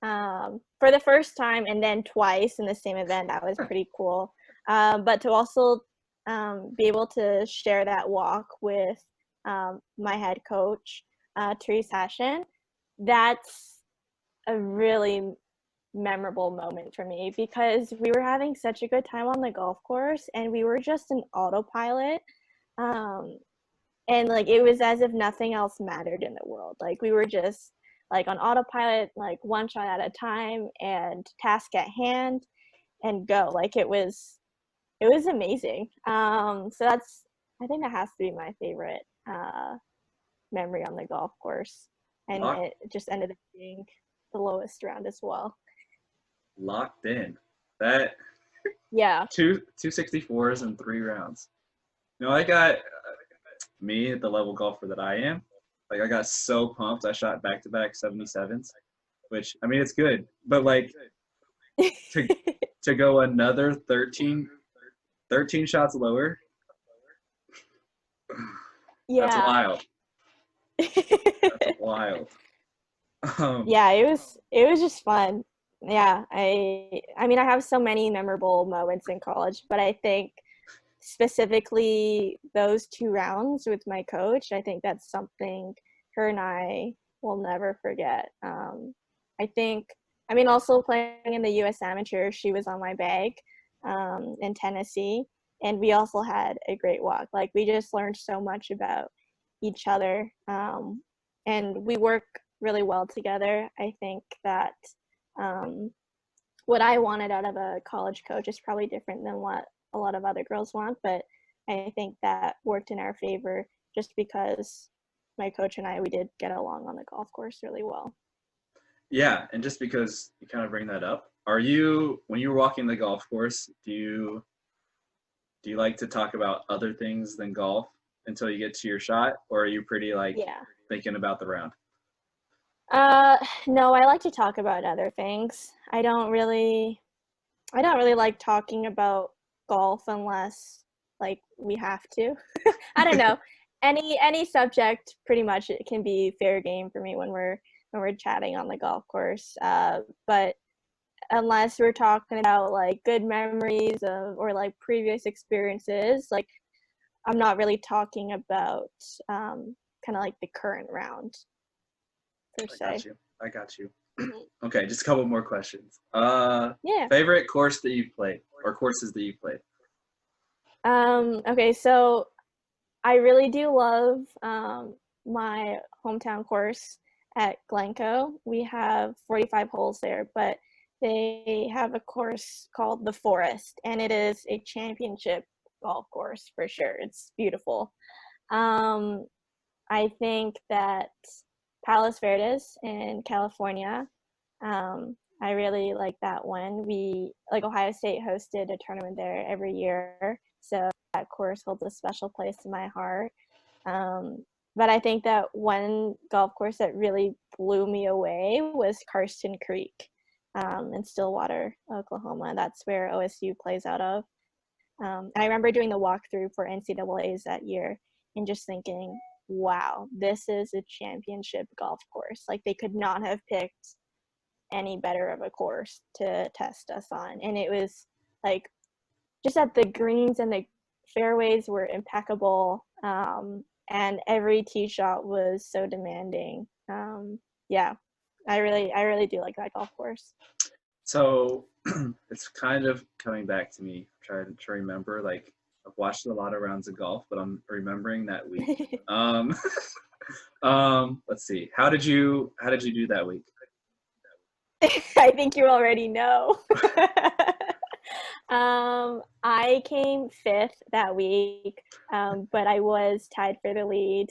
for the first time and then twice in the same event, that was pretty cool. But to also be able to share that walk with my head coach, Therese Hashin, that's a really memorable moment for me because we were having such a good time on the golf course and we were just an autopilot. Um, and like it was as if nothing else mattered in the world. Like we were just like on autopilot, like one shot at a time and task at hand and go. Like it was amazing. So that's I think that has to be my favorite memory on the golf course. And Locked, it just ended up being the lowest round as well. locked in. That Yeah. 264s in 3 rounds. You know, I got me at the level golfer that I am. Like I got so pumped. I shot back to back 77s, which I mean it's good, but like to to go another 13 shots lower, that's Yeah. wild. That's wild. Um, Yeah, it was just fun. Yeah, I mean I have so many memorable moments in college, but I think specifically those 2 rounds with my coach, I think that's something her and I will never forget. I think I mean also playing in the US Amateur, she was on my bag in Tennessee, and we also had a great walk. Like we just learned so much about each other, and we work really well together. I think that um, what I wanted out of a college coach is probably different than what a lot of other girls want, but I think that worked in our favor just because my coach and I, we did get along on the golf course really well. yeah, and just because you kind of bring that up, are you when you're walking the golf course, do you like to talk about other things than golf until you get to your shot, or are you pretty like Yeah. thinking about the round? Uh, no, I like to talk about other things. I don't really like talking about golf unless like we have to. I don't know. Any subject pretty much it can be fair game for me when we're chatting on the golf course. But unless we're talking about like good memories of or like previous experiences, like I'm not really talking about kind of like the current round per I got se. you. I got you. Mhm. Okay, just a couple more questions. Yeah. Favorite course that you've played or courses that you've played? Okay, so I really do love my hometown course at Glencoe. We have 45 holes there, but they have a course called the Forest, and it is a championship golf course for sure. It's beautiful. Um, I think that Palos Verdes in California, I really like that one. Ohio State hosted a tournament there every year, so that course holds a special place in my heart. Um, but I think that one golf course that really blew me away was Karsten Creek in Stillwater, Oklahoma. That's where OSU plays out of. And I remember doing the walkthrough for NCAAs that year and just thinking, wow, this is a championship golf course. Like, they could not have picked any better of a course to test us on. And it was like, just that the greens and the fairways were impeccable. And every tee shot was so demanding. Yeah, I really do like that golf course. So it's kind of coming back to me, trying to remember. Like, I've watched a lot of rounds of golf, but I'm remembering that week. Let's see. How did you do that week? I think you already know. I came 5th that week, but I was tied for the lead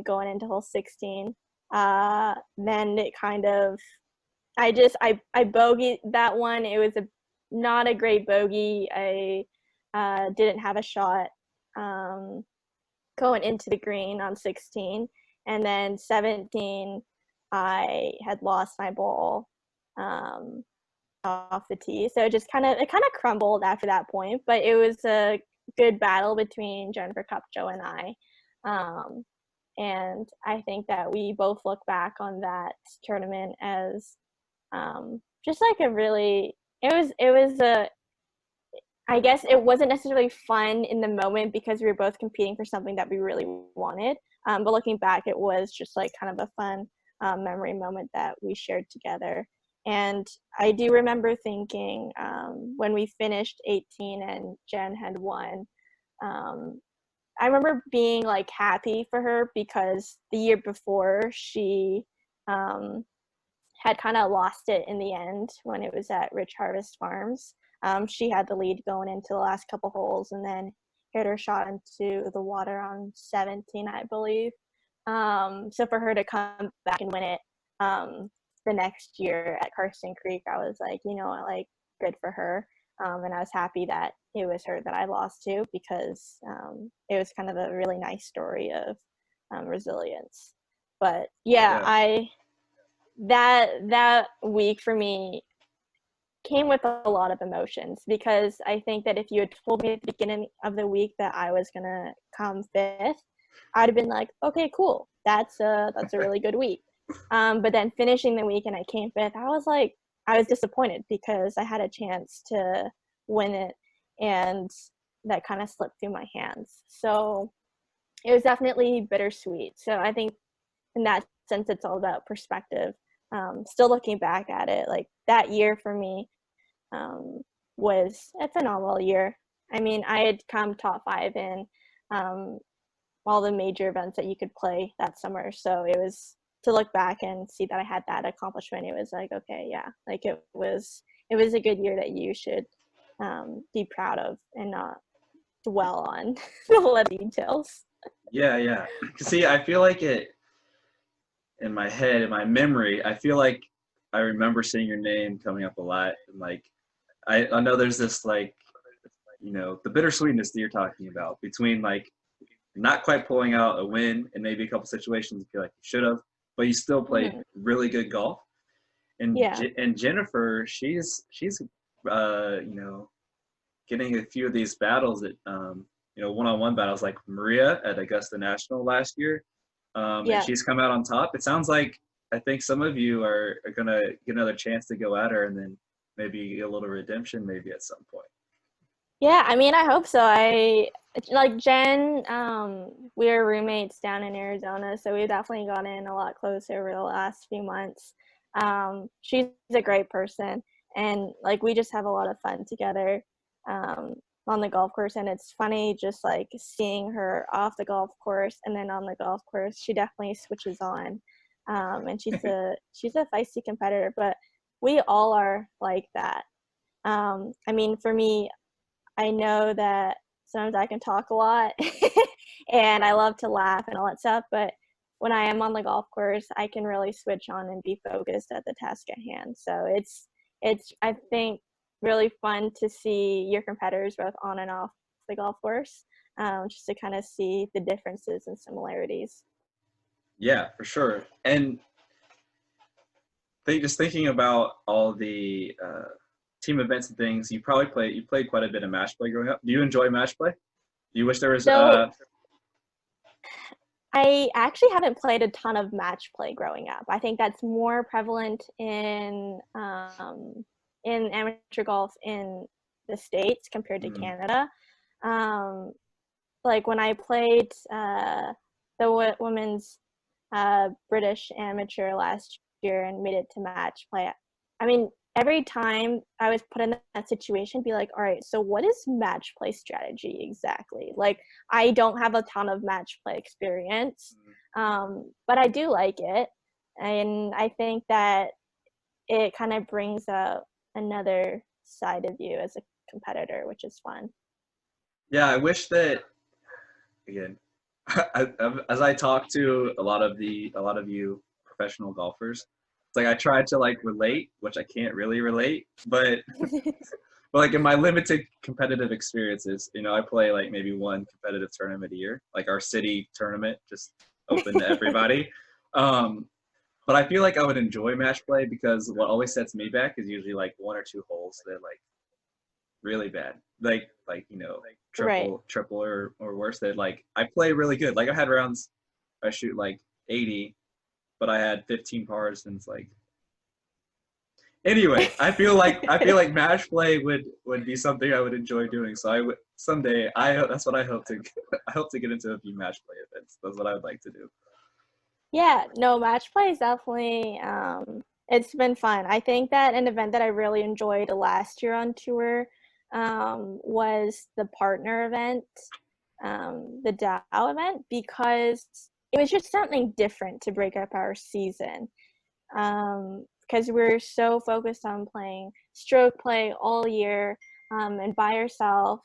going into hole 16. Then it kind of, I bogeyed that one. It was not a great bogey. I didn't have a shot going into the green on 16, and then 17, I had lost my ball off the tee, so it kind of crumbled after that point. But it was a good battle between Jennifer Kupcho and I, and I think that we both look back on that tournament as just like a really, it was a, I guess it wasn't necessarily fun in the moment because we were both competing for something that we really wanted. But looking back, it was just like kind of a fun memory moment that we shared together. And I do remember thinking when we finished 18 and Jen had won, I remember being like happy for her because the year before she had kind of lost it in the end when it was at Rich Harvest Farms. She had the lead going into the last couple holes and then hit her shot into the water on 17, I believe. So for her to come back and win it the next year at Karsten Creek, I was like, you know what, like, good for her. And I was happy that it was her that I lost to because it was kind of a really nice story of resilience. But yeah. That week for me came with a lot of emotions because I think that if you had told me at the beginning of the week that I was gonna come 5th, I'd have been like, okay, cool, that's a really good week. But then finishing the week and I came 5th, I was disappointed because I had a chance to win it and that kind of slipped through my hands. So it was definitely bittersweet. So I think in that sense, it's all about perspective. Still looking back at it, like that year for me was a phenomenal year. I mean, I had come top 5 in all the major events that you could play that summer. So it was, to look back and see that I had that accomplishment, it was like, okay, yeah, like it was a good year that you should be proud of and not dwell on the little details. Yeah. See, I feel like it, in my head, in my memory, I feel like I remember seeing your name coming up a lot. And like, I know there's this like, the bittersweetness that you're talking about between like not quite pulling out a win and maybe a couple situations you feel like you should have, but you still played really good golf. And and Jennifer, she's getting a few of these battles that one-on-one battles like Maria at Augusta National last year. And she's come out on top. It sounds like I think some of you are going to get another chance to go at her and then maybe a little redemption maybe at some point. Yeah, I mean, I hope so. I like Jen, we were roommates down in Arizona, so we've definitely gotten a lot closer over the last few months. She's a great person, and like we just have a lot of fun together on the golf course, and it's funny just like seeing her off the golf course and then on the golf course. She definitely switches on, and she's a feisty competitor, but we all are like that. I mean, for me, I know that sometimes I can talk a lot and I love to laugh and all that stuff. But when I am on the golf course, I can really switch on and be focused at the task at hand. So it's I think really fun to see your competitors both on and off the golf course, just to kind of see the differences and similarities. Yeah, for sure. And just thinking about all the team events and things, you played quite a bit of match play growing up. Do you enjoy match play? Do you wish there was So I actually haven't played a ton of match play growing up. I think that's more prevalent in amateur golf in the States compared to Canada. Like when I played the women's British amateur last year and made it to match play, I mean, every time I was put in that situation, be like, all right, so what is match play strategy exactly? Like, I don't have a ton of match play experience, but I do like it. And I think that it kind of brings out another side of you as a competitor, which is fun. Yeah, I wish that, again, as I talk to a lot of you professional golfers, it's like I try to like relate, which I can't really relate, but like in my limited competitive experiences, I play like maybe one competitive tournament a year, like our city tournament, just open to everybody. But I feel like I would enjoy match play because what always sets me back is usually like one or two holes that like really bad, like triple or worse. That like I play really good. Like I had rounds I shoot like 80, but I had 15 pars, and it's like. Anyway, I feel like match play would be something I would enjoy doing. So I would someday. That's what I hope to. I hope to get into a few match play events. That's what I would like to do. Yeah, no, match play is definitely it's been fun. I think that an event that I really enjoyed last year on tour was the partner event, the Dow event, because it was just something different to break up our season. Because we're so focused on playing stroke play all year and by yourself.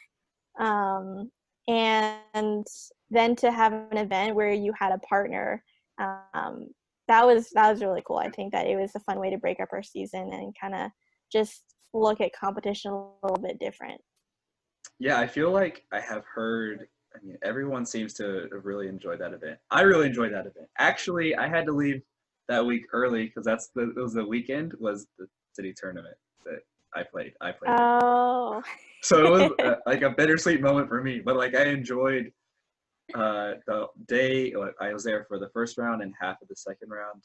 And then to have an event where you had a partner, that was really cool. I think that it was a fun way to break up our season and kind of just look at competition a little bit different. Yeah, I feel like I have heard. I mean, everyone seems to have really enjoyed that event. I really enjoyed that event. Actually, I had to leave that week early because it was the weekend was the city tournament that I played. Oh. So it was like a bittersweet moment for me. But like I enjoyed the day. I was there for the first round and half of the second round.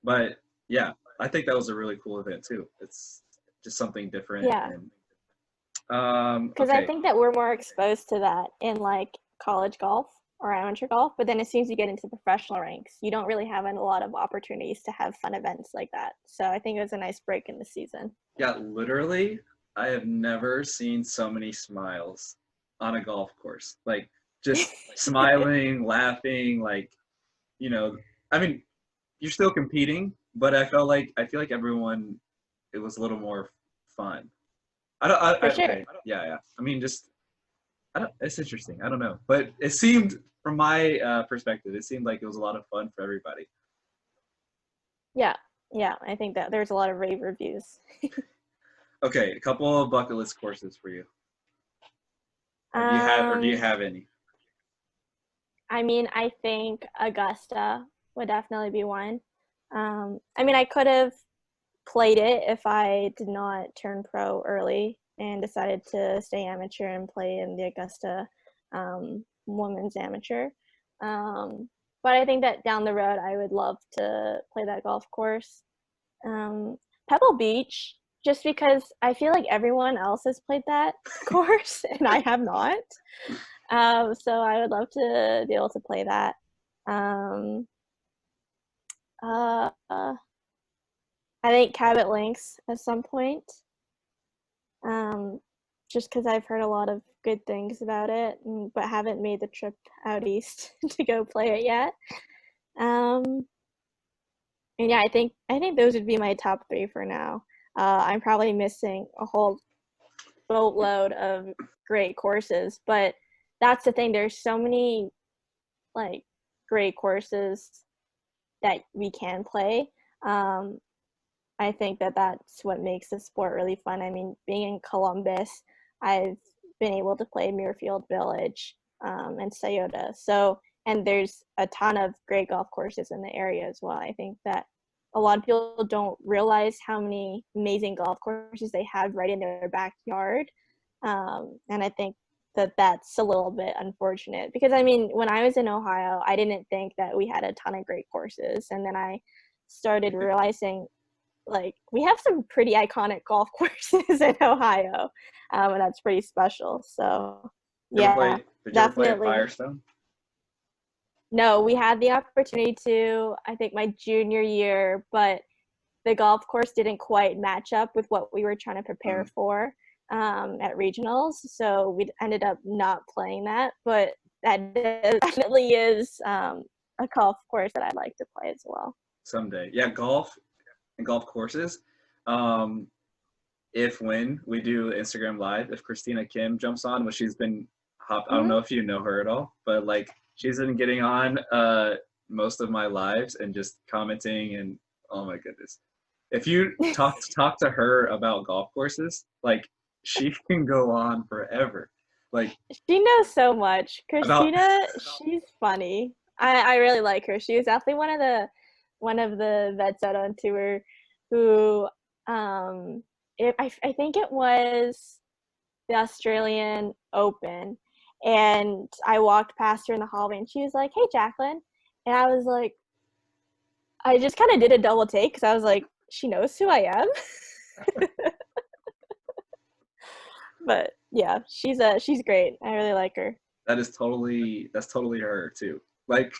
But yeah, I think that was a really cool event too. It's just something different. Yeah. Because okay. I think that we're more exposed to that in like college golf or amateur golf, but then as soon as you get into professional ranks, you don't really have a lot of opportunities to have fun events like that. So I think it was a nice break in the season. Yeah, literally, I have never seen so many smiles on a golf course. Like just smiling, laughing, like, I mean, you're still competing, but I feel like everyone, it was a little more fun. For sure. Okay, yeah. I mean, it's interesting. I don't know, but it seemed, from my perspective, it seemed like it was a lot of fun for everybody. Yeah, I think that there's a lot of rave reviews. Okay, a couple of bucket list courses for you. Or do you have any? I mean, I think Augusta would definitely be one. I mean, I could have played it if I did not turn pro early and decided to stay amateur and play in the Augusta women's amateur. But I think that down the road, I would love to play that golf course. Pebble Beach, just because I feel like everyone else has played that course and I have not. So I would love to be able to play that. I think Cabot Links at some point, just because I've heard a lot of good things about it, but haven't made the trip out east to go play it yet. And yeah, I think those would be my top three for now. I'm probably missing a whole boatload of great courses. But that's the thing. There's so many like great courses that we can play. I think that that's what makes the sport really fun. I mean, being in Columbus, I've been able to play Muirfield Village and Scioto. So, and there's a ton of great golf courses in the area as well. I think that a lot of people don't realize how many amazing golf courses they have right in their backyard. And I think that that's a little bit unfortunate because, I mean, when I was in Ohio, I didn't think that we had a ton of great courses. And then I started realizing like we have some pretty iconic golf courses in Ohio, and that's pretty special. So yeah, Did you ever play at definitely. Firestone? No, we had the opportunity to, I think my junior year, but the golf course didn't quite match up with what we were trying to prepare for at regionals. So we ended up not playing that, but that definitely is a golf course that I'd like to play as well. Someday. Yeah, golf and golf courses. Um, if when we do Instagram Live, if Christina Kim jumps on, which she's been I don't know if you know her at all, but like she's been getting on most of my lives and just commenting and oh my goodness. If you talk to her about golf courses, like she can go on forever. Like she knows so much. about Christina, she's funny. I really like her. She was definitely one of the vets out on tour who I think it was the Australian Open, and I walked past her in the hallway and she was like, "Hey, Jaclyn," and I was like, I just kind of did a double take because I was like, she knows who I am. But yeah, she's great. I really like her. that's totally her too. Like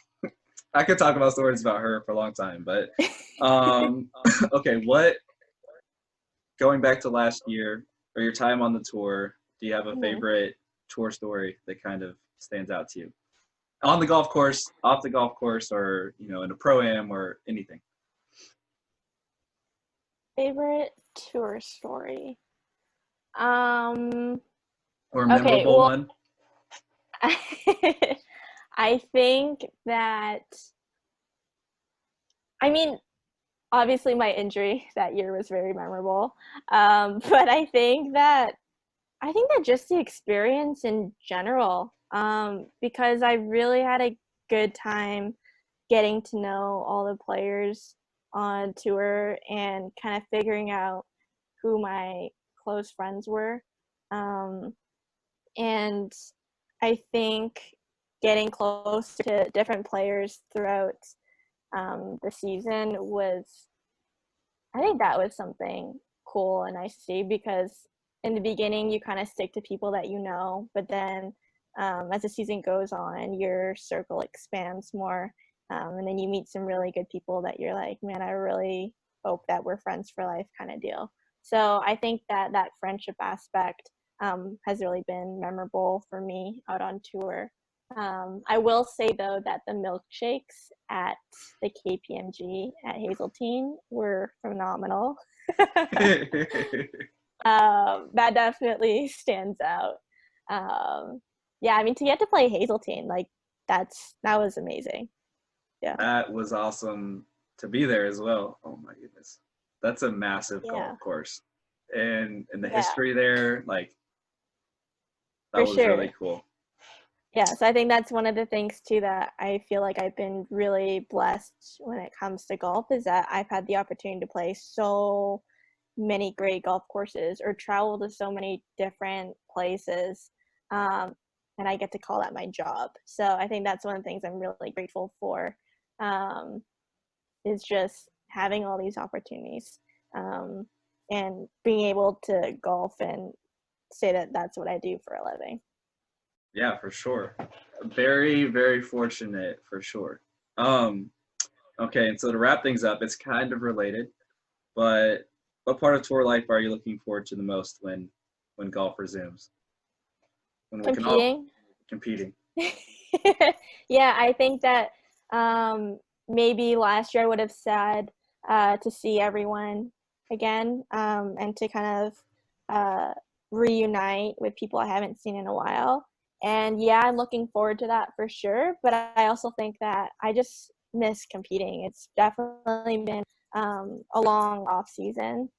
I could talk about stories about her for a long time, but okay, what going back to last year or your time on the tour, do you have a favorite tour story that kind of stands out to you? On the golf course, off the golf course, or in a pro-am or anything. Favorite tour story. Or a Okay, memorable well, one. I think that, I mean, obviously my injury that year was very memorable. But I think that just the experience in general, because I really had a good time getting to know all the players on tour and kind of figuring out who my close friends were. And I think getting close to different players throughout the season I think that was something cool and nice to see because in the beginning you kind of stick to people that you know, but then as the season goes on, your circle expands more, and then you meet some really good people that you're like, man, I really hope that we're friends for life kind of deal. So I think that friendship aspect has really been memorable for me out on tour. I will say though that the milkshakes at the KPMG at Hazeltine were phenomenal. That definitely stands out. Yeah, I mean to get to play Hazeltine, like that was amazing. Yeah. That was awesome to be there as well. Oh my goodness. That's a massive golf course. And the history there, like that was really cool. Yeah, so I think that's one of the things too that I feel like I've been really blessed when it comes to golf is that I've had the opportunity to play so many great golf courses or travel to so many different places, and I get to call that my job. So I think that's one of the things I'm really grateful for, is just having all these opportunities, and being able to golf and say that that's what I do for a living. Yeah, for sure. Very, very fortunate for sure. Okay, and so to wrap things up, it's kind of related, but what part of tour life are you looking forward to the most when golf resumes? When we can all competing. Yeah, I think that maybe last year I would have said to see everyone again, and to kind of reunite with people I haven't seen in a while. And yeah, I'm looking forward to that for sure. But I also think that I just miss competing. It's definitely been a long off season,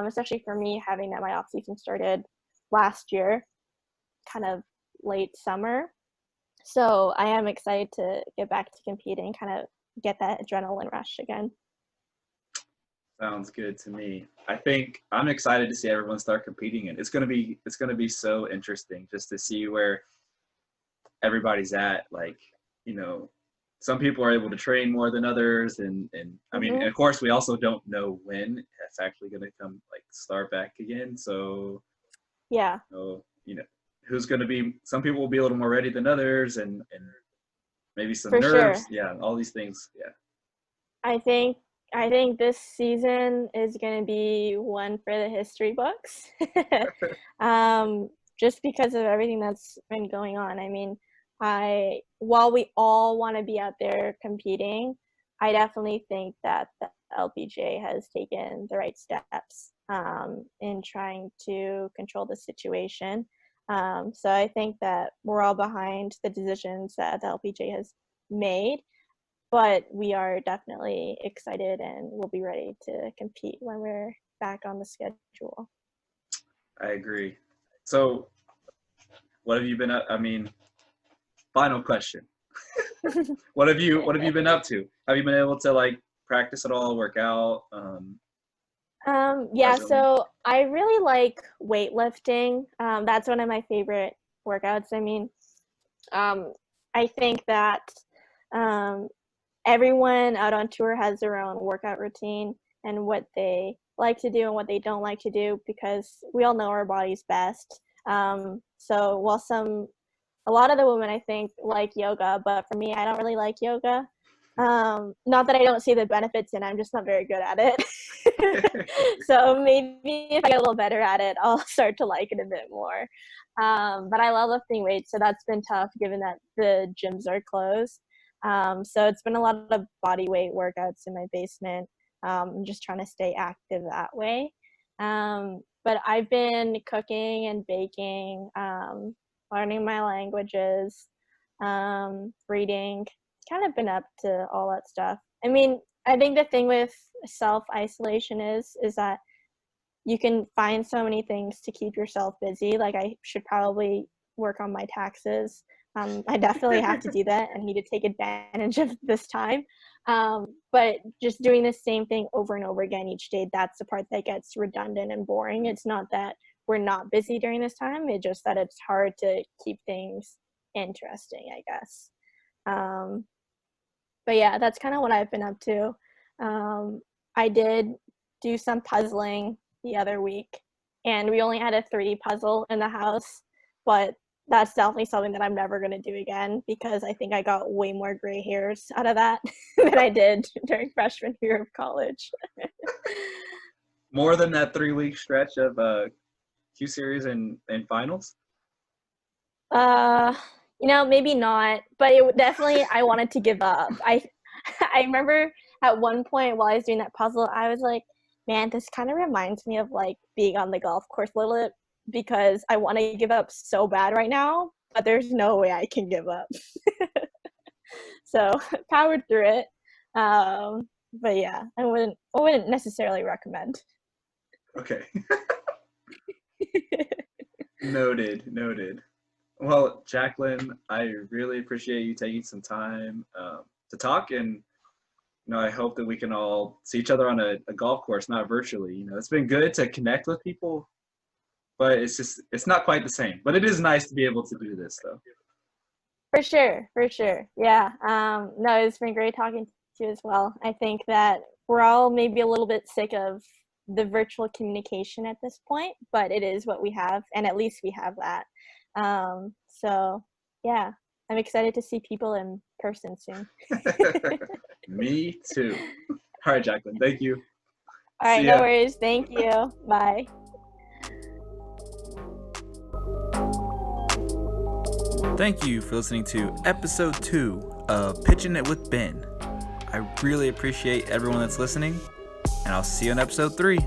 especially for me, having that my off season started last year, kind of late summer. So I am excited to get back to competing, kind of get that adrenaline rush again. Sounds good to me. I think I'm excited to see everyone start competing, and it's gonna be so interesting just to see where everybody's at. Like, you know, some people are able to train more than others, and I mean, and of course, we also don't know when it's actually gonna come like start back again. So yeah, you know, who's gonna be? Some people will be a little more ready than others, and maybe some for nerves. sure. Yeah, all these things. Yeah. I think this season is going to be one for the history books. Just because of everything that's been going on. I mean, while we all want to be out there competing, I definitely think that the LPGA has taken the right steps in trying to control the situation. So I think that we're all behind the decisions that the LPGA has made. But we are definitely excited and we'll be ready to compete when we're back on the schedule. I agree. So, what have you been up? I mean, final question. What have you been up to? Have you been able to like practice at all, work out? Yeah, so I really like weightlifting. That's one of my favorite workouts. I mean, I think that everyone out on tour has their own workout routine and what they like to do and what they don't like to do, because we all know our bodies best. So while a lot of the women I think like yoga, but for me, I don't really like yoga. Not that I don't see the benefits in, I'm just not very good at it. So maybe if I get a little better at it, I'll start to like it a bit more. But I love lifting weights, so that's been tough given that the gyms are closed. So it's been a lot of body weight workouts in my basement. Just trying to stay active that way. But I've been cooking and baking, learning my languages, reading, kind of been up to all that stuff. I mean, I think the thing with self-isolation is that you can find so many things to keep yourself busy. Like I should probably work on my taxes. I definitely have to do that and need to take advantage of this time. But just doing the same thing over and over again each day, that's the part that gets redundant and boring. It's not that we're not busy during this time. It's just that it's hard to keep things interesting, I guess. But yeah, that's kind of what I've been up to. I did do some puzzling the other week, and we only had a 3D puzzle in the house, but that's definitely something that I'm never going to do again, because I think I got way more gray hairs out of that than I did during freshman year of college. More than that 3-week stretch of Q-series and finals? Maybe not, but it definitely, I wanted to give up. I remember at one point while I was doing that puzzle, I was like, man, this kind of reminds me of like being on the golf course a little bit, because I want to give up so bad right now, but there's no way I can give up. So powered through it. But yeah, I wouldn't necessarily recommend. Okay. Noted. Well, Jaclyn, I really appreciate you taking some time to talk, and I hope that we can all see each other on a golf course, not virtually. It's been good to connect with people, but it's not quite the same. But it is nice to be able to do this, though. For sure. Yeah. No, it's been great talking to you as well. I think that we're all maybe a little bit sick of the virtual communication at this point, but it is what we have, and at least we have that. So yeah, I'm excited to see people in person soon. Me too. All right, Jaclyn, thank you. All right, no worries. Thank you. Bye. Thank you for listening to episode 2 of Pitchin' It with Ben. I really appreciate everyone that's listening, and I'll see you on episode 3.